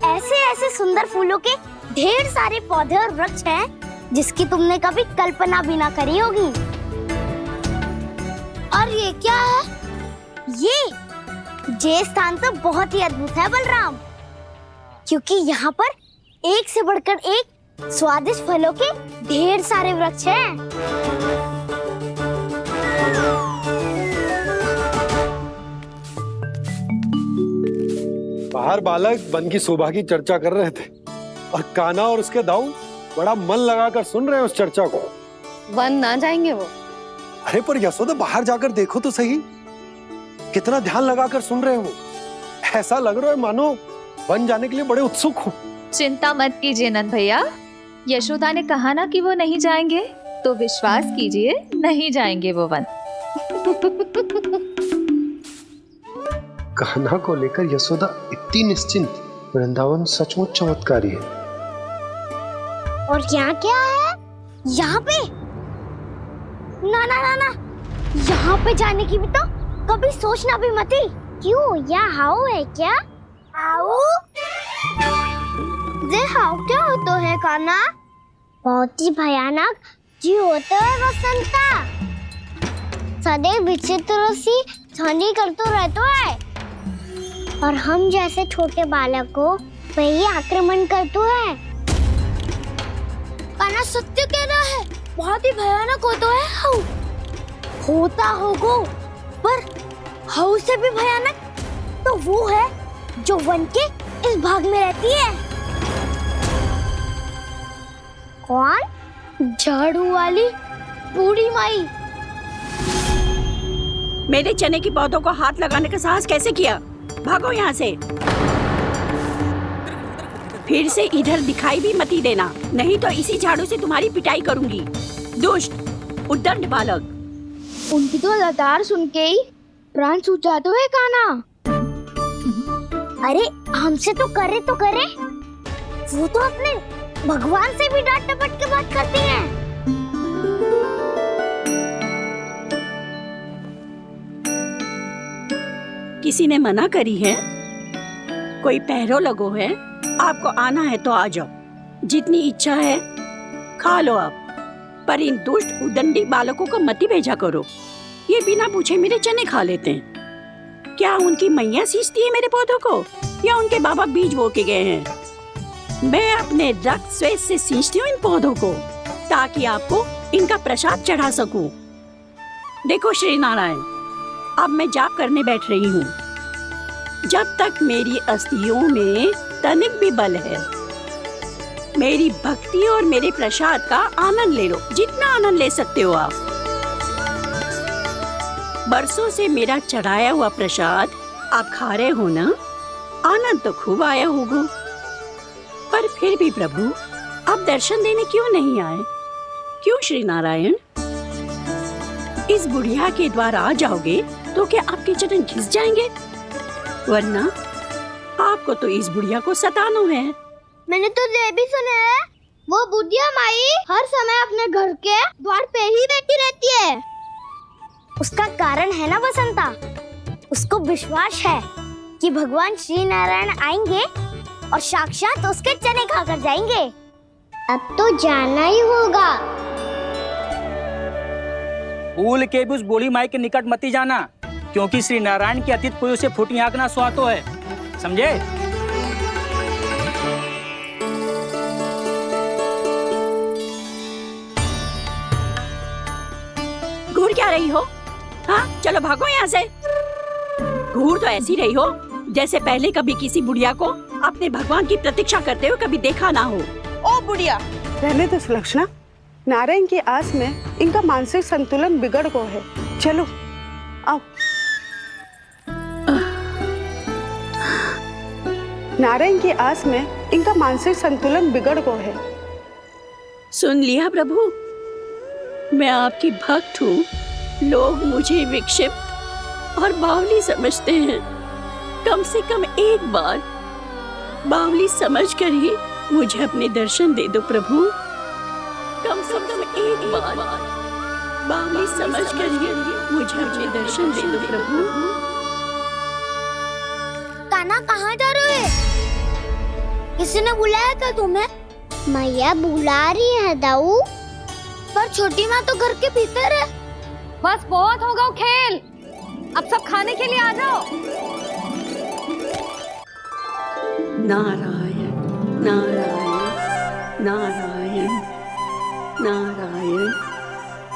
ऐसे ऐसे सुंदर फूलों के ढेर सारे पौधे और वृक्ष हैं जिसकी तुमने कभी कल्पना भी ना करी होगी। और ये क्या है? ये स्थान तो बहुत ही अद्भुत है बलराम, क्योंकि यहाँ पर एक से बढ़कर एक स्वादिष्ट फलों के ढेर सारे वृक्ष हैं। बाहर बालक वन की शोभा की चर्चा कर रहे थे और कान्हा और उसके दाऊ बड़ा मन लगाकर सुन रहे हैं उस चर्चा को। वन ना जाएंगे वो? अरे पर यशोदा बाहर जाकर देखो तो सही, कितना ध्यान लगाकर सुन रहे हो। ऐसा लग रहा है मानो वन जाने के लिए बड़े उत्सुक हो। चिंता मत कीजिए नंद भैया, यशोदा ने कहा ना कि वो नहीं जाएंगे, तो विश्वास कीजिए नहीं जाएंगे वो वन। कान्हा को लेकर यशोदा इतनी निश्चिंत, वृंदावन सचमुच चमत्कारी है। और यहाँ क्या है? यहाँ पे ना ना ना ना, यहाँ पे जाने की भी तो कभी सोचना भी मत ही। क्यों, यहाँ हाउ है क्या? हाउ? ये हाउ क्या होता है कान्हा? बहुत ही भयानक जी होता है वसंता। सदैव विचित्र सी ध्वनि करते रहता है और हम जैसे छोटे बालक को वही आक्रमण करते हैं। कान्हा सत्य कह रहा है, बहुत ही भयानक होता है हाउ। होता होगा, पर हाउ से भी भयानक तो वो है जो वन के इस भाग में रहती है। कौन? झाड़ू वाली बूढ़ी माई। मेरे चने की पौधों को हाथ लगाने का साहस कैसे किया? भागो यहाँ से। फिर से इधर दिखाई भी मत ही देना, नहीं तो इसी झाड़ू से तुम्हारी पिटाई करूंगी। दुष्ट, उद्दंड बालक। उनकी तो लतार सुन के ही प्राण छूट जाते हुए कान्हा। अरे हमसे तो करे, वो तो अपने भगवान से भी डांट डपट के बात करती हैं। किसी ने मना करी है? कोई पहरो लगो है? आपको आना है तो आ जाओ, जितनी इच्छा है खा लो आप, पर इन दुष्ट उदंडी बालकों को मत ही भेजा करो। ये बिना पूछे मेरे चने खा लेते हैं। क्या उनकी मैया सींचती है मेरे पौधों को, या उनके बाबा बीज बो के गए हैं? मैं अपने रक्त स्वेद से सींचती हूँ इन पौधों को, ताकि आपको इनका प्रसाद चढ़ा सकूं। देखो श्री नारायण, अब मैं जाप करने बैठ रही हूँ। जब तक मेरी अस्थियों में तनिक भी बल है, मेरी भक्ति और मेरे प्रसाद का आनंद ले लो, जितना आनंद ले सकते हो आप। बरसों से मेरा चढ़ाया हुआ प्रसाद आप खा रहे हो ना, आनंद तो खूब आया होगा। पर फिर भी प्रभु, आप दर्शन देने क्यों नहीं आए? क्यों श्री नारायण? इस बुढ़िया के द्वार आ जाओगे तो क्या आपके चरण घिस जाएंगे? वरना आपको तो इस बुढ़िया को सताना है। मैंने तो ये भी सुना है, वो बुढ़िया माई हर समय अपने घर के द्वार पे ही बैठी रहती है। उसका कारण है ना बसंता, उसको विश्वास है कि भगवान श्री नारायण आएंगे और साक्षात उसके चने खाकर जाएंगे। अब तो जाना ही होगा। भूल के भी उस बूढ़ी माई के निकट मत ही जाना, क्योंकि श्री नारायण की अतीत पुरुष से फूटी आंकना स्वातो है, समझे? घूर क्या रही हो? हाँ, चलो भागो यहाँ से। घूर तो ऐसी रही हो जैसे पहले कभी किसी बुढ़िया को अपने भगवान की प्रतीक्षा करते हुए कभी देखा ना हो। ओ बुढ़िया, रहने दो सुलक्षणा, नारायण की आस में इनका मानसिक संतुलन बिगड़ गया है। चलो आओ। नारायण की आस में इनका मानसिक संतुलन बिगड़ गया है। सुन लिया प्रभु, मैं आपकी भक्त हूँ। लोग मुझे विक्षिप्त और बावली समझते हैं। कम से कम एक बार बावली समझकर ही मुझे अपने दर्शन दे दो प्रभु। कम से कम एक बार बावली समझकर ही मुझे अपने दर्शन दे दो प्रभु। कान्हा कहाँ जा रहे हो? किसी ने बुलाया था तुम्हें? मैया बुला रही है दाऊ, पर छोटी माँ तो घर के भीतर है। बस बहुत होगा खेल, अब सब खाने के लिए आ जाओ। नारायण नारायण नारायण नारायण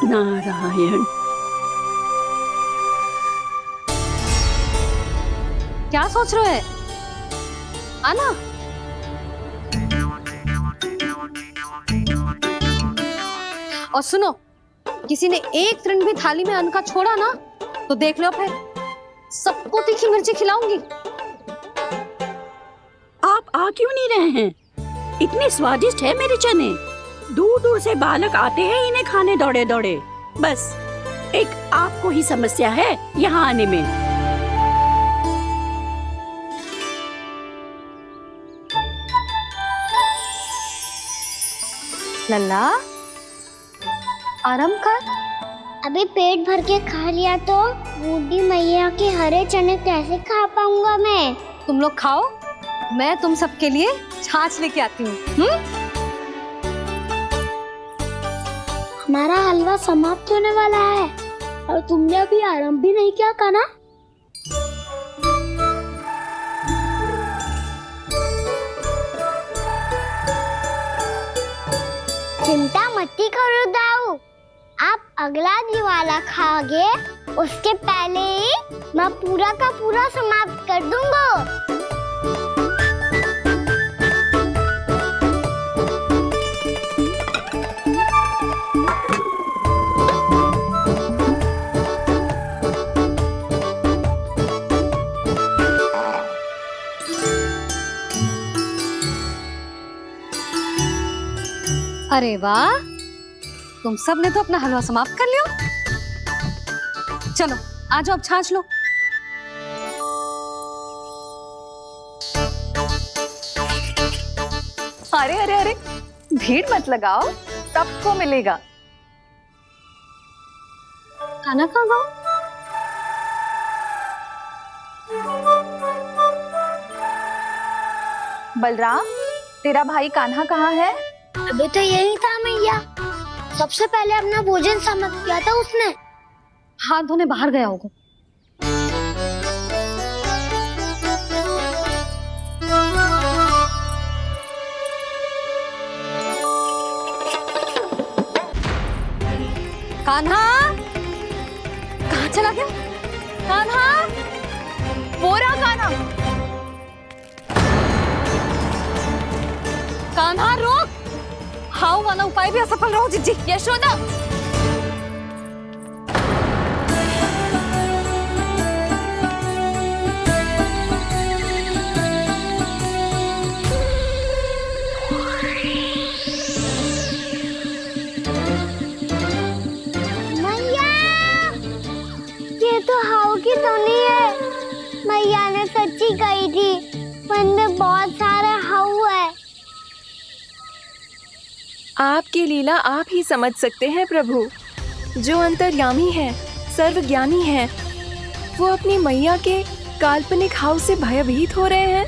नारायण। क्या सोच रहे हैं? आना। और सुनो, किसी ने एक तृण भी थाली में अन्न का छोड़ा ना तो देख लो, फिर सबको तीखी मिर्ची खिलाऊंगी। आप आ क्यों नहीं रहे हैं? इतने स्वादिष्ट है मेरे चने। दूर दूर से बालक आते हैं इन्हें खाने दौड़े दौड़े। बस एक आपको ही समस्या है यहाँ आने में। लल्ला, आराम कर। अभी पेट भर के खा लिया तो बूढ़ी मैया के हरे चने कैसे खा पाऊंगा मैं? तुम लोग खाओ, मैं तुम सबके लिए छाछ लेके आती हूँ। हमारा हलवा समाप्त होने वाला है और तुमने अभी आराम भी नहीं किया कान्हा। चिंता मत करो दाऊ, आप अगला दिवाला खाओगे उसके पहले ही मैं पूरा का पूरा समाप्त कर दूंगा। अरे वाह, तुम सब ने तो अपना हलवा समाप्त कर लिया। चलो आ जाओ, अब छाछ लो। अरे अरे अरे, भीड़ मत लगाओ, सबको मिलेगा। खाना कहाँ गया? बलराम, तेरा भाई कान्हा कहाँ है? अभी तो यही था मैया, सबसे पहले अपना भोजन समाप्त किया था उसने। हाथ धोने बाहर गया होगा। कान्हा, कहाँ चला गया? कान्हा, बोरा कान्हा। कान्हा रोक! हाउ वाला उपाय भी असफल रहो जिज्जी। यशोदा, मैया, ये तो हाउ की धुनी है। मैया ने सच्ची कही थी, वन में बहुत सारे हाउ है। आपकी लीला आप ही समझ सकते हैं प्रभु। जो अंतर्यामी है, सर्वज्ञानी है, वो अपनी मैया के काल्पनिक हाव से भयभीत हो रहे हैं।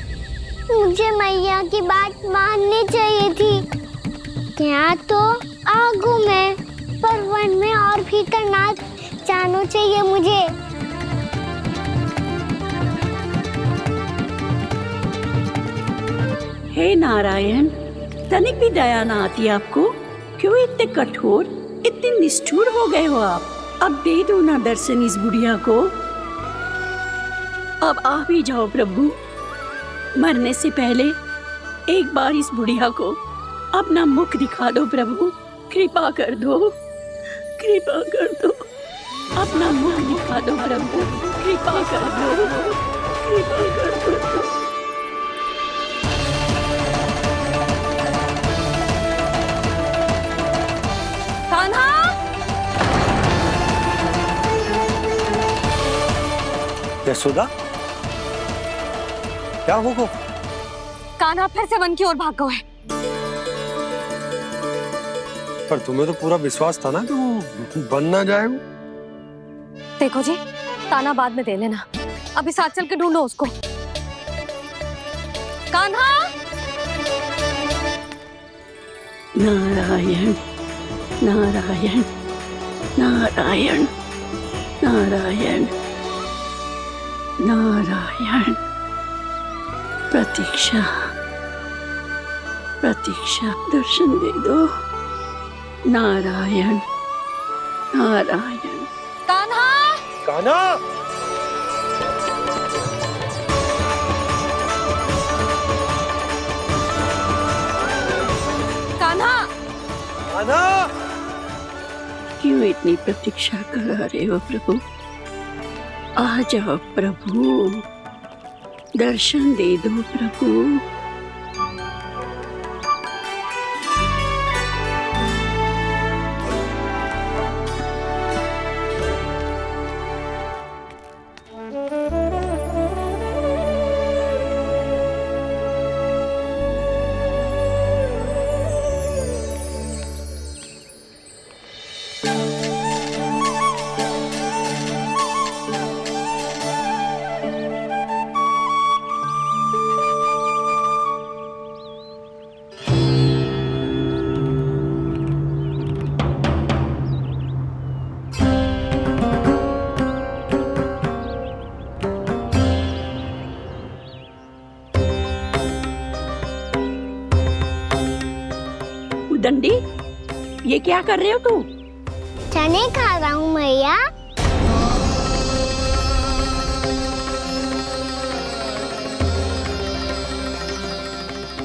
मुझे मैया की बात माननी चाहिए थी। यहाँ तो आगू में, पर वन में और भीतर ना जाना चाहिए मुझे। हे नारायण, तनिक भी दया ना आती आपको? क्यों इतने कठोर, इतने निष्ठुर हो गए हो आप? अब दे दो ना दर्शन इस बुढ़िया को। अब आ भी जाओ प्रभु। मरने से पहले एक बार इस बुढ़िया को अपना मुख दिखा दो प्रभु। कृपा कर दो, कृपा कर दो। अपना मुख दिखा दो प्रभु, कृपा कर दो, कृपा कर दो। यशोदा, क्या होगा? कान्हा फिर से वन की ओर भाग गया है। पर तुम्हें तो पूरा विश्वास था ना कि वो बन ना जाए। देखो जी, ताना बाद में दे लेना, अभी साथ चल के ढूंढो उसको। कान्हा! नारायण नारायण नारायण नारायण नारायण। प्रतीक्षा प्रतीक्षा, दर्शन दे दो। नारायण नारायण। कान्हा, कान्हा, कान्हा, कान्हा। क्यों इतनी प्रतीक्षा करा रहे हो प्रभु? आ जाओ प्रभु, दर्शन दे दो प्रभु। दंडी, ये क्या कर रहे हो तू? चने खा रहा हूँ मैया।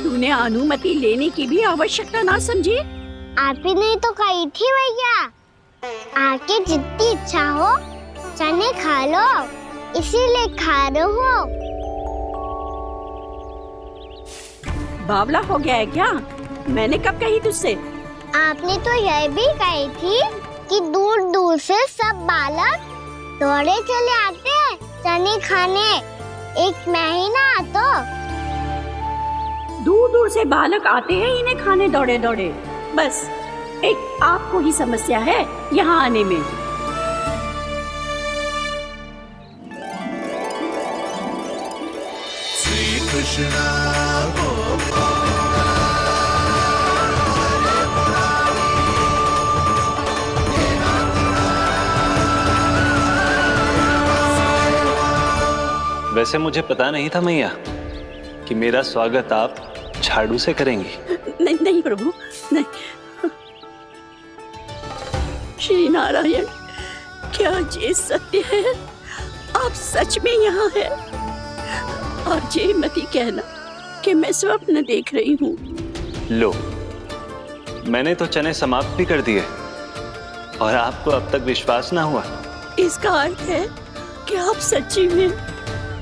तूने अनुमति लेने की भी आवश्यकता ना समझी? आप ही ने तो कही थी भैया, आके जितनी इच्छा हो चने खा लो, इसीलिए खा रहे हो। बावला हो गया है क्या? मैंने कब कही तुझसे? आपने तो यह भी कही थी कि दूर दूर से सब बालक दौड़े चले आते हैं चने खाने, एक महीना तो दूर दूर से बालक आते हैं इन्हें खाने दौड़े दौड़े। बस एक आपको ही समस्या है यहाँ आने में। श्री कृष्ण वैसे मुझे पता नहीं था मैया कि मेरा स्वागत आप झाड़ू से करेंगी। नहीं नहीं प्रभु, नहीं। श्री नारायण, क्या ये सत्य है? आप सच में यहाँ हैं? और ये मत ही कहना कि मैं स्वप्न देख रही हूँ। लो, मैंने तो चने समाप्त भी कर दिए और आपको अब तक विश्वास ना हुआ। इसका अर्थ है कि आप सच्ची में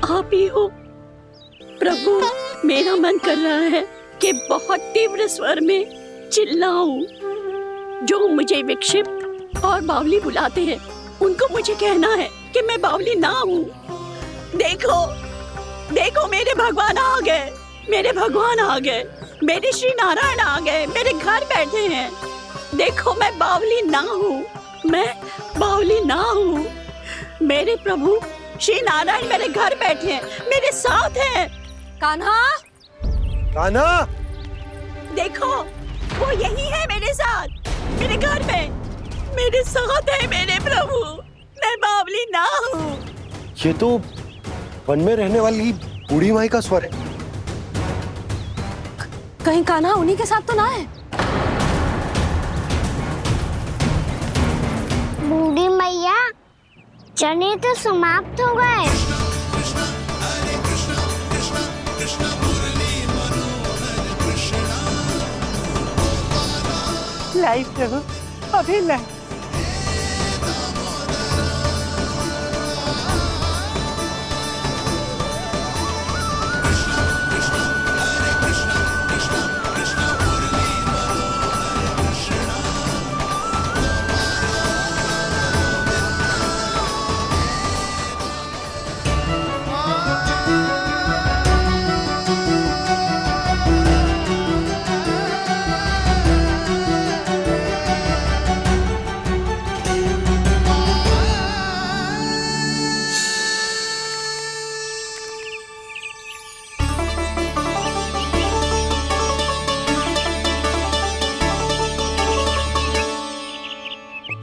आप ही हो। प्रभु, मेरा मन कर रहा है कि बहुत तीव्र स्वर में चिल्लाऊं। जो मुझे विक्षिप्त और बावली बुलाते हैं उनको मुझे कहना है कि मैं बावली ना हूँ। देखो देखो, मेरे भगवान आ गए, मेरे भगवान आ गए, मेरे श्री नारायण आ गए, मेरे घर बैठे हैं। देखो, मैं बावली ना हूँ, मैं बावली ना हूँ। मेरे प्रभु श्री नारायण मेरे घर बैठे हैं, मेरे साथ हैं। कान्हा, कान्हा, देखो वो यही है मेरे साथ, मेरे घर में मेरे साथ है मेरे प्रभु। मैं बावली ना हूँ। ये तो वन में रहने वाली बूढ़ी माई का स्वर है। कहीं कान्हा उन्हीं के साथ तो ना है? बूढ़ी मैया, चने तो समाप्त हो गए। लाई प्रभु, अभी लाई।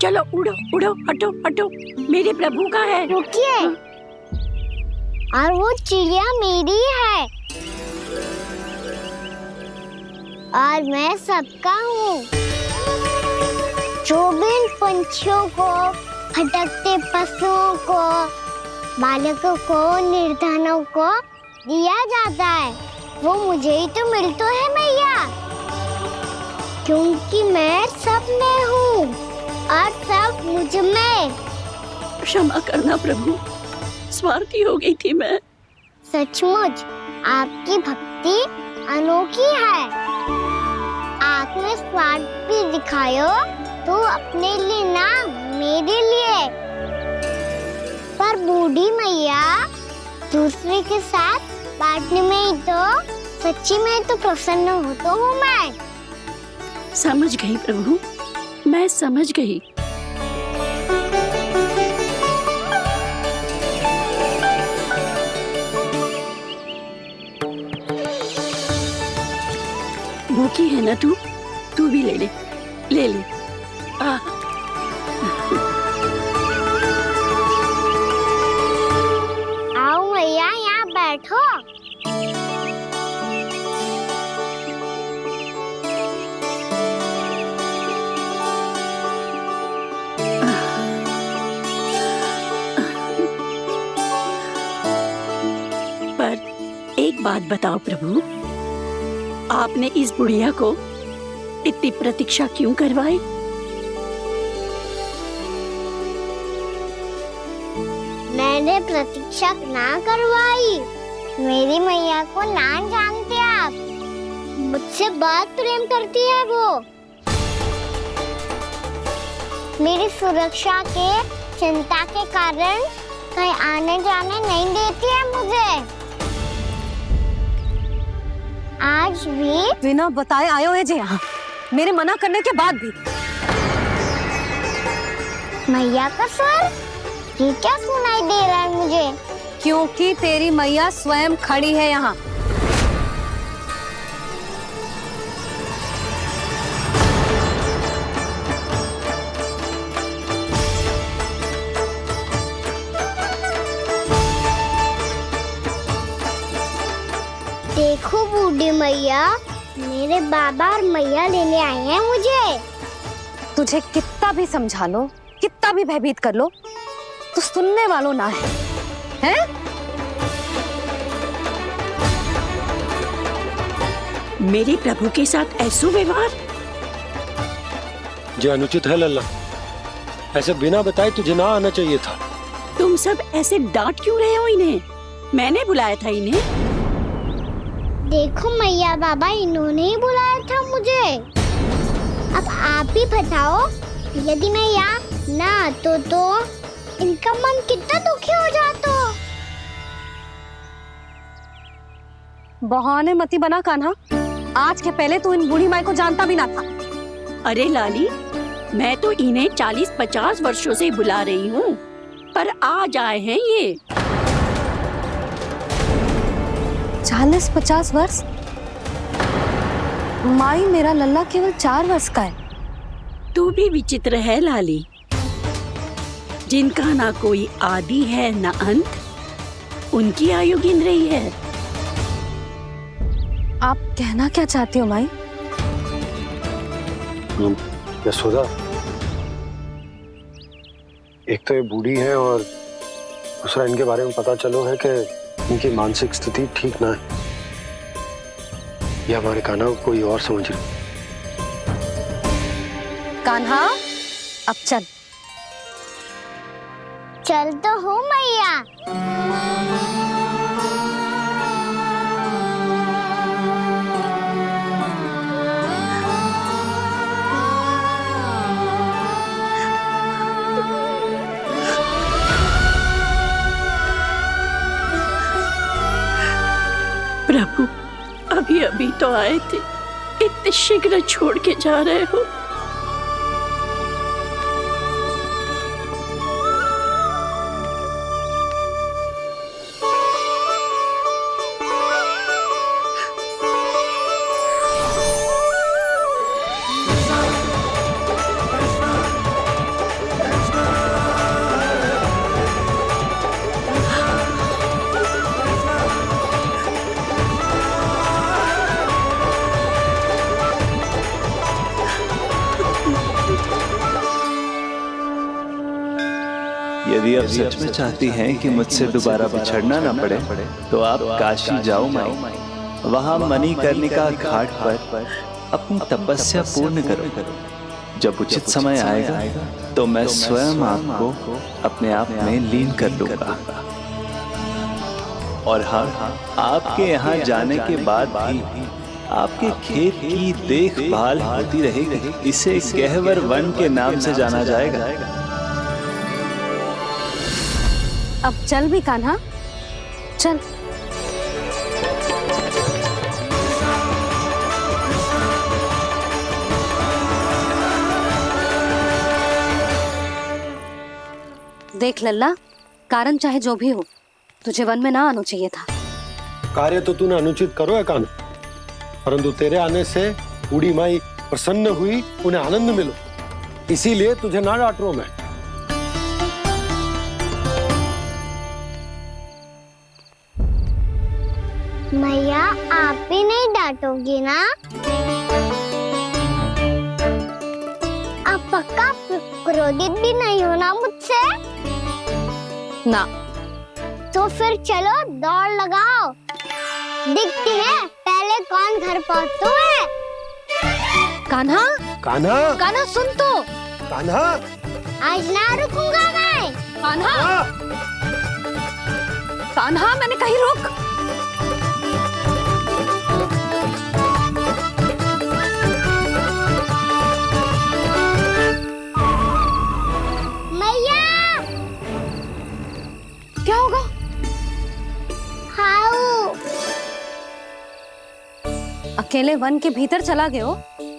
चलो उड़ो उड़ो, हटो हटो, मेरे प्रभु का है। रुकिए, और वो चिड़िया मेरी है। और मैं सबका हूँ। जो भी इन पंछियों को, भटकते पशुओं को, बालकों को, निर्धनों को दिया जाता है, वो मुझे ही तो मिलता है मैया, क्योंकि मैं सब में हूँ और सब मुझ में। क्षमा करना प्रभु, स्वार्थी हो गई थी मैं। सचमुच आपकी भक्ति अनोखी है। आपने स्वार्थ भी दिखायो तो अपने लिए ना, मेरे लिए। पर बूढ़ी मैया, दूसरे के साथ बांटने में ही तो सच्ची में तो प्रसन्न होता हूँ मैं। समझ गई प्रभु, मैं समझ गई। भूखी है ना तू भी ले ले, ले ले। आओ मैया, यहाँ बैठो। पर एक बात बताओ प्रभु, आपने इस बुढ़िया को इतनी प्रतीक्षा क्यों करवाई? मैंने प्रतीक्षा ना करवाई। मेरी मैया को ना जानते आप, मुझसे बहुत प्रेम करती है वो। मेरी सुरक्षा के चिंता के कारण कहीं आने जाने नहीं देती है मुझे। आज भी बिना बताए आयो है जे यहाँ, मेरे मना करने के बाद भी। मैया का स्वर ये क्या सुनाई दे रहा है मुझे? क्योंकि तेरी मैया स्वयं खड़ी है यहाँ। देखो बूढ़ी मैया, मेरे बाबा और मैया लेने आए हैं मुझे। तुझे कितना भी समझा लो, कितना भी भयभीत कर लो, तो सुनने वालों ना है, हैं? मेरे प्रभु के साथ ऐसा व्यवहार जो अनुचित है लल्ला। ऐसे बिना बताए तुझे ना आना चाहिए था। तुम सब ऐसे डांट क्यों रहे हो इन्हें? मैंने बुलाया था इन्हें। देखो मैया बाबा, इन्होंने ही बुलाया था मुझे। अब आप ही बताओ, यदि मैं यहाँ ना आतो तो इनका मन कितना दुखी हो जाता। बहाने मती बना कान्हा, आज के पहले तू इन बूढ़ी माई को जानता भी ना था। अरे लाली, मैं तो इन्हें 40-50 वर्षों से बुला रही हूँ, पर आज आए हैं ये। 40-50 वर्ष? माई, मेरा लल्ला केवल 4 वर्ष का है। तू भी विचित्र है लाली, जिनका ना कोई आदि है ना अंत, उनकी आयु गिन रही है। आप कहना क्या चाहती हो माई? यशोदा, एक तो ये बूढ़ी है और दूसरा इनके बारे में पता चलो है कि इनकी मानसिक स्थिति ठीक ना है। ये हमारे कान्हा को कोई और समझ रही। कान्हा, अब चल। चल तो हूँ मैया। प्रभु, अभी अभी तो आए थे, इतने शीघ्र छोड़ के जा रहे हो। यदि आप सच में चाहती हैं कि मुझसे दोबारा बिछड़ना ना पड़े तो आप काशी जाओ माई। वहां मणिकर्णिका घाट पर अपनी तपस्या पूर्ण करो। जब उचित समय आएगा तो मैं स्वयं आपको अपने आप में लीन कर लूंगा। और हाँ, आपके यहाँ जाने के बाद भी आपके खेत की देखभाल होती रहेगी। इसे गहवर वन के नाम से जाना जाएगा। अब चल भी कान्हा, चल। देख लल्ला, कारण चाहे जो भी हो, तुझे वन में ना आना चाहिए था। कार्य तो तूने अनुचित करो है कान्हा, परंतु तेरे आने से बूढ़ी माई प्रसन्न हुई, उन्हें आनंद मिलो, इसीलिए तुझे ना डांट रहा हूं मैं। मैया आप भी नहीं डांटोगी ना? आप पक्का क्रोधित भी नहीं हो ना मुझसे? ना। तो फिर चलो दौड़ लगाओ, दिखती है पहले कौन घर पहुंचता है। कान्हा, कान्हा, कान्हा सुन तो। कान्हा, आज ना रुकूंगा मैं। कान्हा, कान्हा मैंने कहीं रुक। मैया, क्या होगा? हाउ अकेले वन के भीतर चला गए हो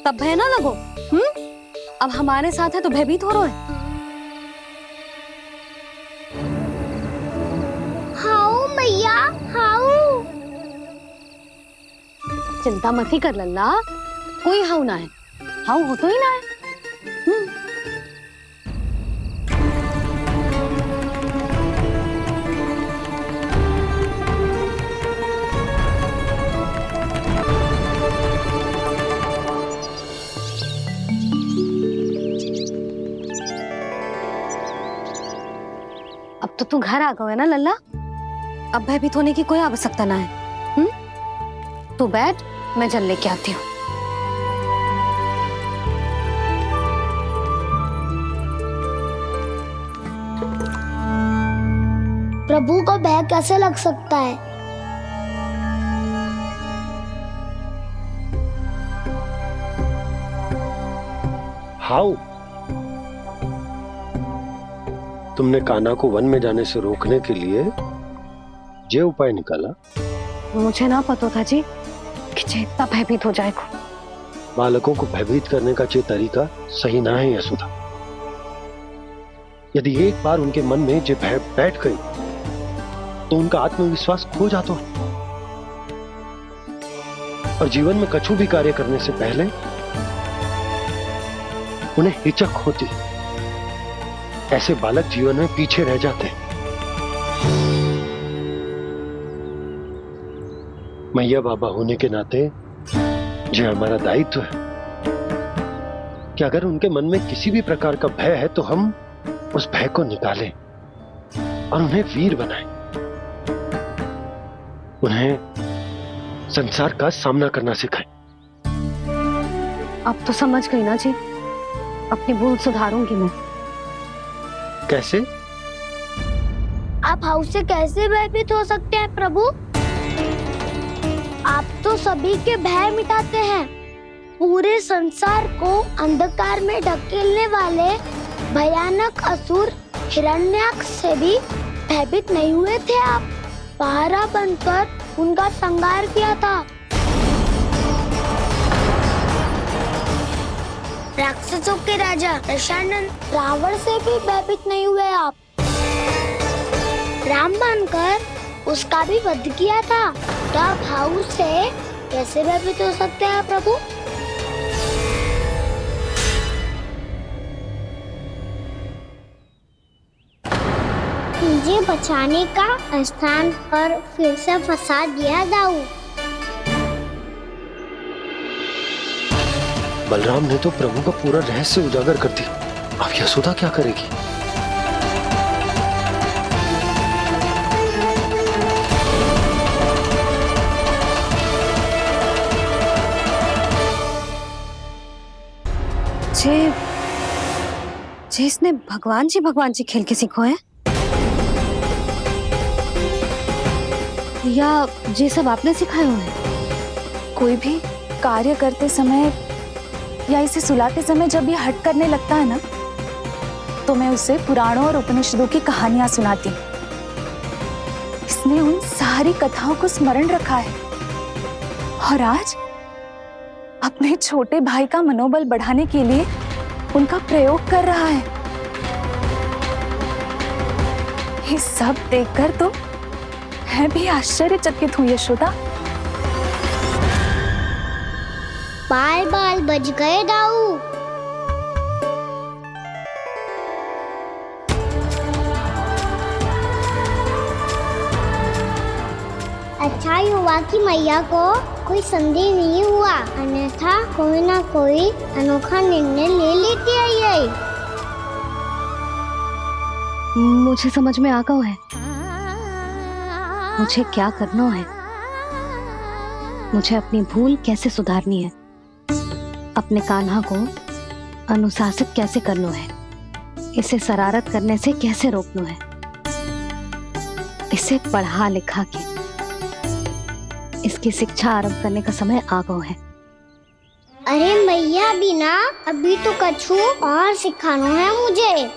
तब भय ना लगो। अब हमारे साथ है तो भयभीत हो रहे हैं। हाउ मैया, हाउ। चिंता मत ही कर लल्ला, कोई हाउ ना है। हाउ हो तो ही ना है। अब तो तू घर आ गया है ना लल्ला, अब भयभीत होने की कोई आवश्यकता ना है। तू बैठ, मैं जल लेके आती हूँ। प्रभु को भय कैसे लग सकता है? हाउ? तुमने कान्हा को वन में जाने से रोकने के लिए ये उपाय निकाला? मुझे ना पता था जी कि जे इतना भयभीत हो जाएगा। बालकों को भयभीत करने का ये तरीका सही ना है यशोदा। यदि एक बार उनके मन में ये भय बैठ गई तो उनका आत्मविश्वास खो जाता है और जीवन में कछु भी कार्य करने से पहले उन्हें हिचक होती। ऐसे बालक जीवन में पीछे रह जाते हैं। मैया बाबा होने के नाते यह हमारा दायित्व है कि अगर उनके मन में किसी भी प्रकार का भय है तो हम उस भय को निकालें और उन्हें वीर बनाएं, उन्हें संसार का सामना करना सिखाएं। अब तो समझ गई ना जी, अपनी भूल सुधारूंगी मैं। कैसे? आप हाउ से कैसे भयभीत हो सकते हैं प्रभु? आप तो सभी के भय मिटाते हैं। पूरे संसार को अंधकार में ढकेलने वाले भयानक असुर हिरण्याक्ष से भी भयभीत नहीं हुए थे आप। पहरा बनकर उनका संहार किया था। राक्षसों के राजा दशानन रावण से भी भयभीत नहीं हुए आप। राम बनकर उसका भी वध किया था। तो आप हाउ से कैसे भयभीत हो सकते हैं प्रभु? मुझे बचाने का स्थान पर फिर से फंसा दिया दाऊ। बलराम ने तो प्रभु का पूरा रहस्य उजागर कर दिया। अब यशोदा क्या करेगी? जे इसने भगवान जी खेल के सीखो है, या ये सब आपने सिखाए हुए हैं? कोई भी कार्य करते समय या इसे सुलाते समय जब ये हट करने लगता है ना, तो मैं उसे पुराणों और उपनिषदों की कहानियां सुनाती। इसने उन सारी कथाओं को स्मरण रखा है और आज अपने छोटे भाई का मनोबल बढ़ाने के लिए उनका प्रयोग कर रहा है। ये सब देखकर तो मैं भी आश्चर्यचकित हूँ यशोदा। बाल बच गए दाऊ। अच्छा ही हुआ कि मैया को कोई संदेह नहीं हुआ, अन्यथा कोई ना कोई अनोखा निर्णय ले लेती है ये। मुझे समझ में आ गया है मुझे क्या करना है। मुझे अपनी भूल कैसे सुधारनी है, अपने कान्हा को अनुशासित कैसे करना है, इसे शरारत करने से कैसे रोकना है, इसे पढ़ा लिखा के इसकी शिक्षा आरंभ करने का समय आ गया है। अरे मैया बिना अभी तो कछु और सिखाना है मुझे।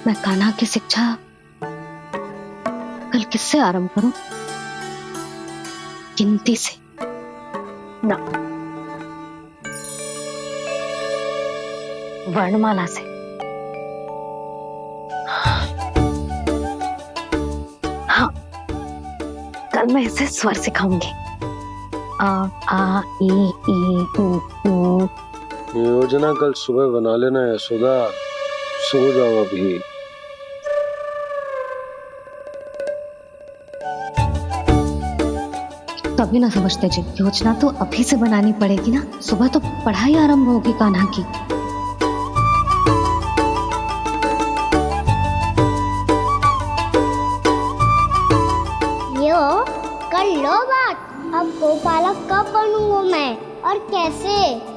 मैं कान्हा की शिक्षा कल किससे आरंभ करूं? गिनती से ना, वर्णमाला से। हाँ, कल मैं इसे स्वर सिखाऊंगी। आ ई ऊ। योजना कल सुबह बना लेना यशोदा, सो जाओ अभी। तभी ना समझते जी, योजना तो अभी से बनानी पड़ेगी ना, सुबह तो पढ़ाई आरंभ होगी कान्हा की। यो कर लो बात, अब गोपालक कब बनूंगा मैं और कैसे?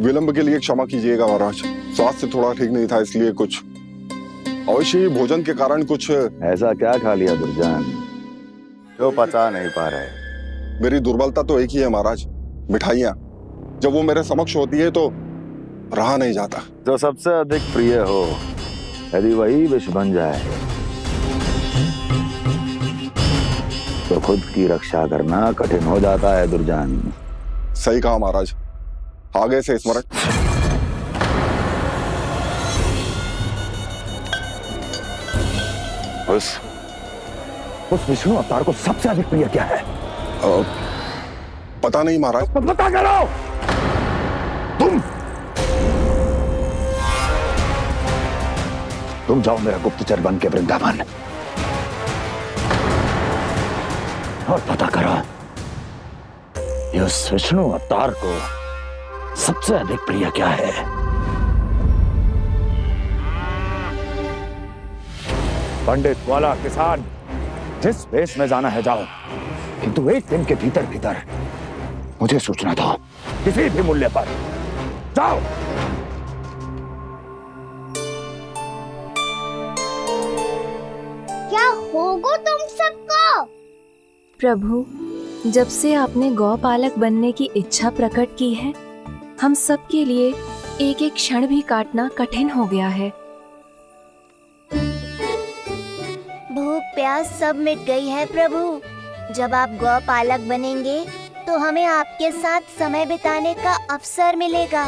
विलंब के लिए क्षमा कीजिएगा महाराज, स्वास्थ्य थोड़ा ठीक नहीं था इसलिए कुछ अवश्य ही भोजन के कारण कुछ। ऐसा क्या खा लिया दुर्जन जो पचा नहीं पा रहे? मेरी दुर्बलता तो एक ही है महाराज, मिठाइयाँ। जब वो मेरे समक्ष होती है तो रहा नहीं जाता। जो सबसे अधिक प्रिय हो, यदि वही विष बन जाए तो खुद की रक्षा करना कठिन हो जाता है दुर्जन। सही कहा महाराज, आगे से स्मरण। उस विष्णु अवतार को सबसे अधिक प्रिय क्या है? पता नहीं महाराज। पता करो। तुम जाओ मेरा गुप्तचर बन के वृंदावन और पता करो इस विष्णु अवतार को सबसे अधिक प्रिय क्या है। पंडित वाला किसान जिस वेश में जाना है जाओ, किंतु एक दिन के भीतर भीतर मुझे सूचना दो, किसी भी मूल्य पर जाओ। क्या होगा तुम सबको? प्रभु, जब से आपने गौपालक बनने की इच्छा प्रकट की है, हम सब के लिए एक एक क्षण भी काटना कठिन हो गया है। भूख प्यास सब मिट गई है प्रभु। जब आप गौपालक बनेंगे तो हमें आपके साथ समय बिताने का अवसर मिलेगा।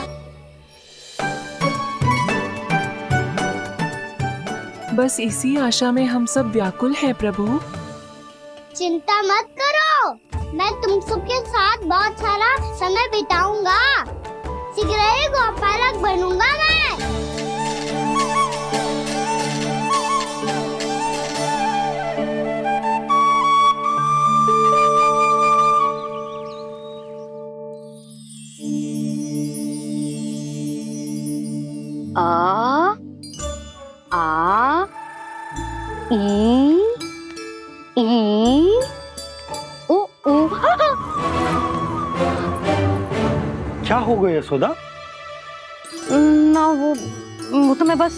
बस इसी आशा में हम सब व्याकुल हैं प्रभु। चिंता मत करो, मैं तुम सबके साथ बहुत सारा समय बिताऊंगा। शीघ्र ही गौपालक बनूंगा मैं। आ आ ई उ उ। क्या हो गया यशोदा? ना वो तो मैं बस।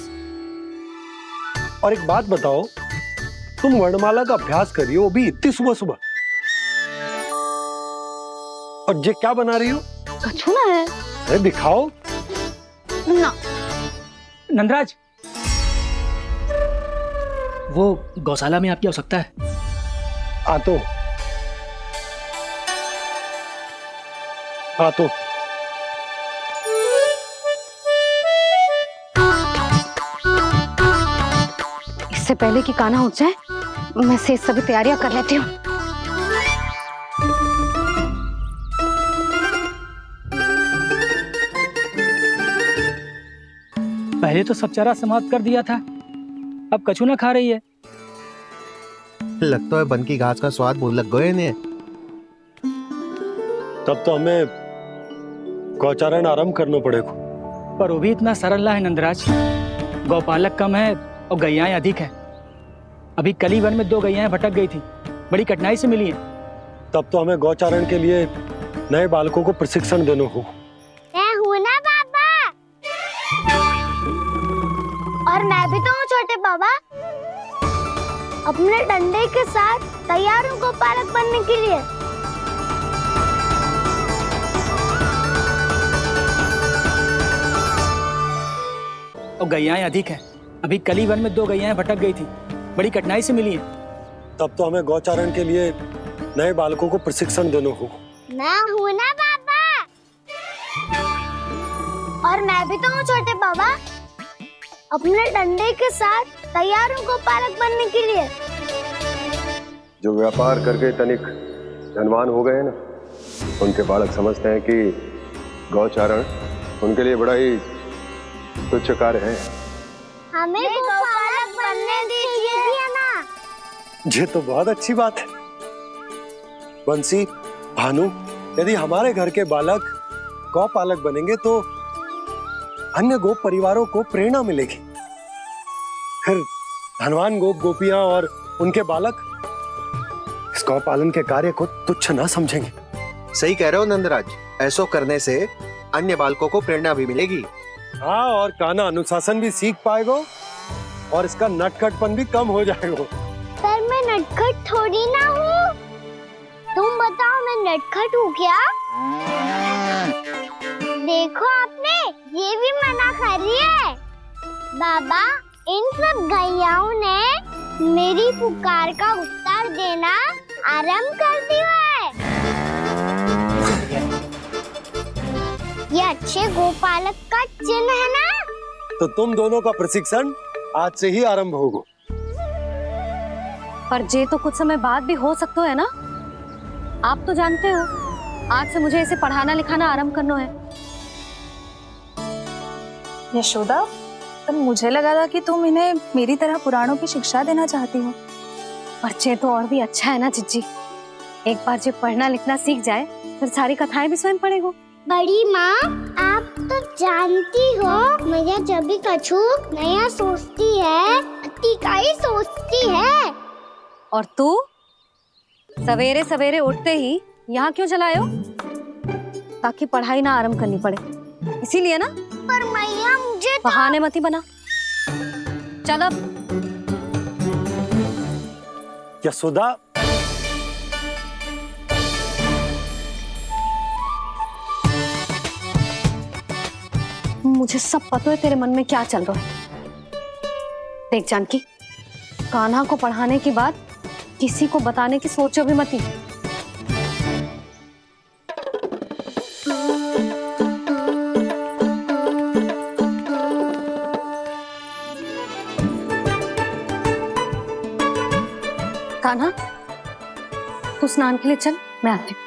और एक बात बताओ, तुम वर्णमाला का अभ्यास कर रही हो, वो भी इतनी सुबह सुबह, और ये क्या बना रही हो? कछुआ है। अरे दिखाओ ना। नंदराज, वो गौशाला में आपकी आवश्यकता है। आ तो इससे पहले कि कान्हा उठ जाए, मैं से सभी तैयारियां कर लेती हूँ। पहले तो सब चारा समाप्त कर दिया था, अब कछुआ खा रही है। लगता है बन की घास का स्वाद भूल लग गए ने। तब तो हमें गौचारण आरंभ करना पड़ेगा। पर वो भी इतना सरल है नंदराज। गौपालक कम है और गैयाएं अधिक है। अभी कली वन में 2 गैयाएं भटक गई थी, बड़ी कठिनाई से मिली हैं। तब तो हमें गौचारण के लिए नए बालकों को प्रशिक्षण देना होगा। मैं हूँ ना बाबा, और मैं भी तो हूँ छोटे बाबा। अपने डंडे के साथ तैयार हूँ गौपालक बनने के लिए। और गैयाएं अधिक है। अभी कली वन में 2 गैयाएं भटक गई थी, बड़ी कठिनाई से मिली हैं। तब तो हमें गौचारण के लिए नए बालकों को प्रशिक्षण देना होगा। मैं हूँ ना बाबा, और मैं भी तो हूँ छोटे बाबा। अपने डंडे के साथ तैयार हूँ गौपालक बनने के लिए। जो व्यापार करके तनिक धनवान हो गए ना, उनके बालक समझते हैं कि गौचारण उनके लिए बड़ा ही तुच्छ कार्य है। हमें गौपालक बनने दीजिए ना। ये तो बहुत अच्छी बात है। बंसी, भानु, यदि हमारे घर के बालक गौपालक बनेंगे तो अन्य गोप परिवारों को प्रेरणा मिलेगी। फिर धनवान गोप गोपियां और उनके बालक इस गौपालन के कार्य को तुच्छ ना समझेंगे। सही कह रहे हो नंदराज, ऐसा करने से अन्य बालकों को प्रेरणा भी मिलेगी। हाँ, और कान्हा अनुशासन भी सीख पाएगा और इसका नटखटपन भी कम हो जाएगा। पर मैं नटखट थोड़ी ना हूँ। तुम बताओ, मैं नटखट हूँ क्या? देखो आपने, ये भी मना कर रही है। बाबा, इन सब गैयाओं ने मेरी पुकार का उत्तर देना आरंभ कर दिया है। ये अच्छे गोपालक का चिन्ह है ना? तो तुम दोनों का प्रशिक्षण आज से ही आरंभ होगा। पर जे तो कुछ समय बाद भी हो सकता है ना। आप तो जानते हो, आज से मुझे इसे पढ़ाना लिखाना आरंभ करना है। यशोदा, पर मुझे लगा था कि तुम इन्हें मेरी तरह पुराणों की शिक्षा देना चाहती हो। पर जे तो और भी अच्छा है ना जिज्जी। एक बार जो पढ़ना लिखना सीख जाए, फिर सारी कथाएं भी स्वयं पढ़ेगा। बड़ी माँ, आप तो जानती हो, मैया जब भी कछु नया सोचती है, का ही सोचती है। और तू सवेरे सवेरे उठते ही यहाँ क्यों चलाए हो? ताकि पढ़ाई ना आरंभ करनी पड़े। इसीलिए ना। पर मैया मुझे बहाने मत ही बना। चल अब। यशोदा, मुझे सब पता है तेरे मन में क्या चल रहा है। देख जानकी, कान्हा को पढ़ाने की बात किसी को बताने की सोचो भी मत ही। कान्हा, तू स्नान के लिए चल, मैं आती हूँ।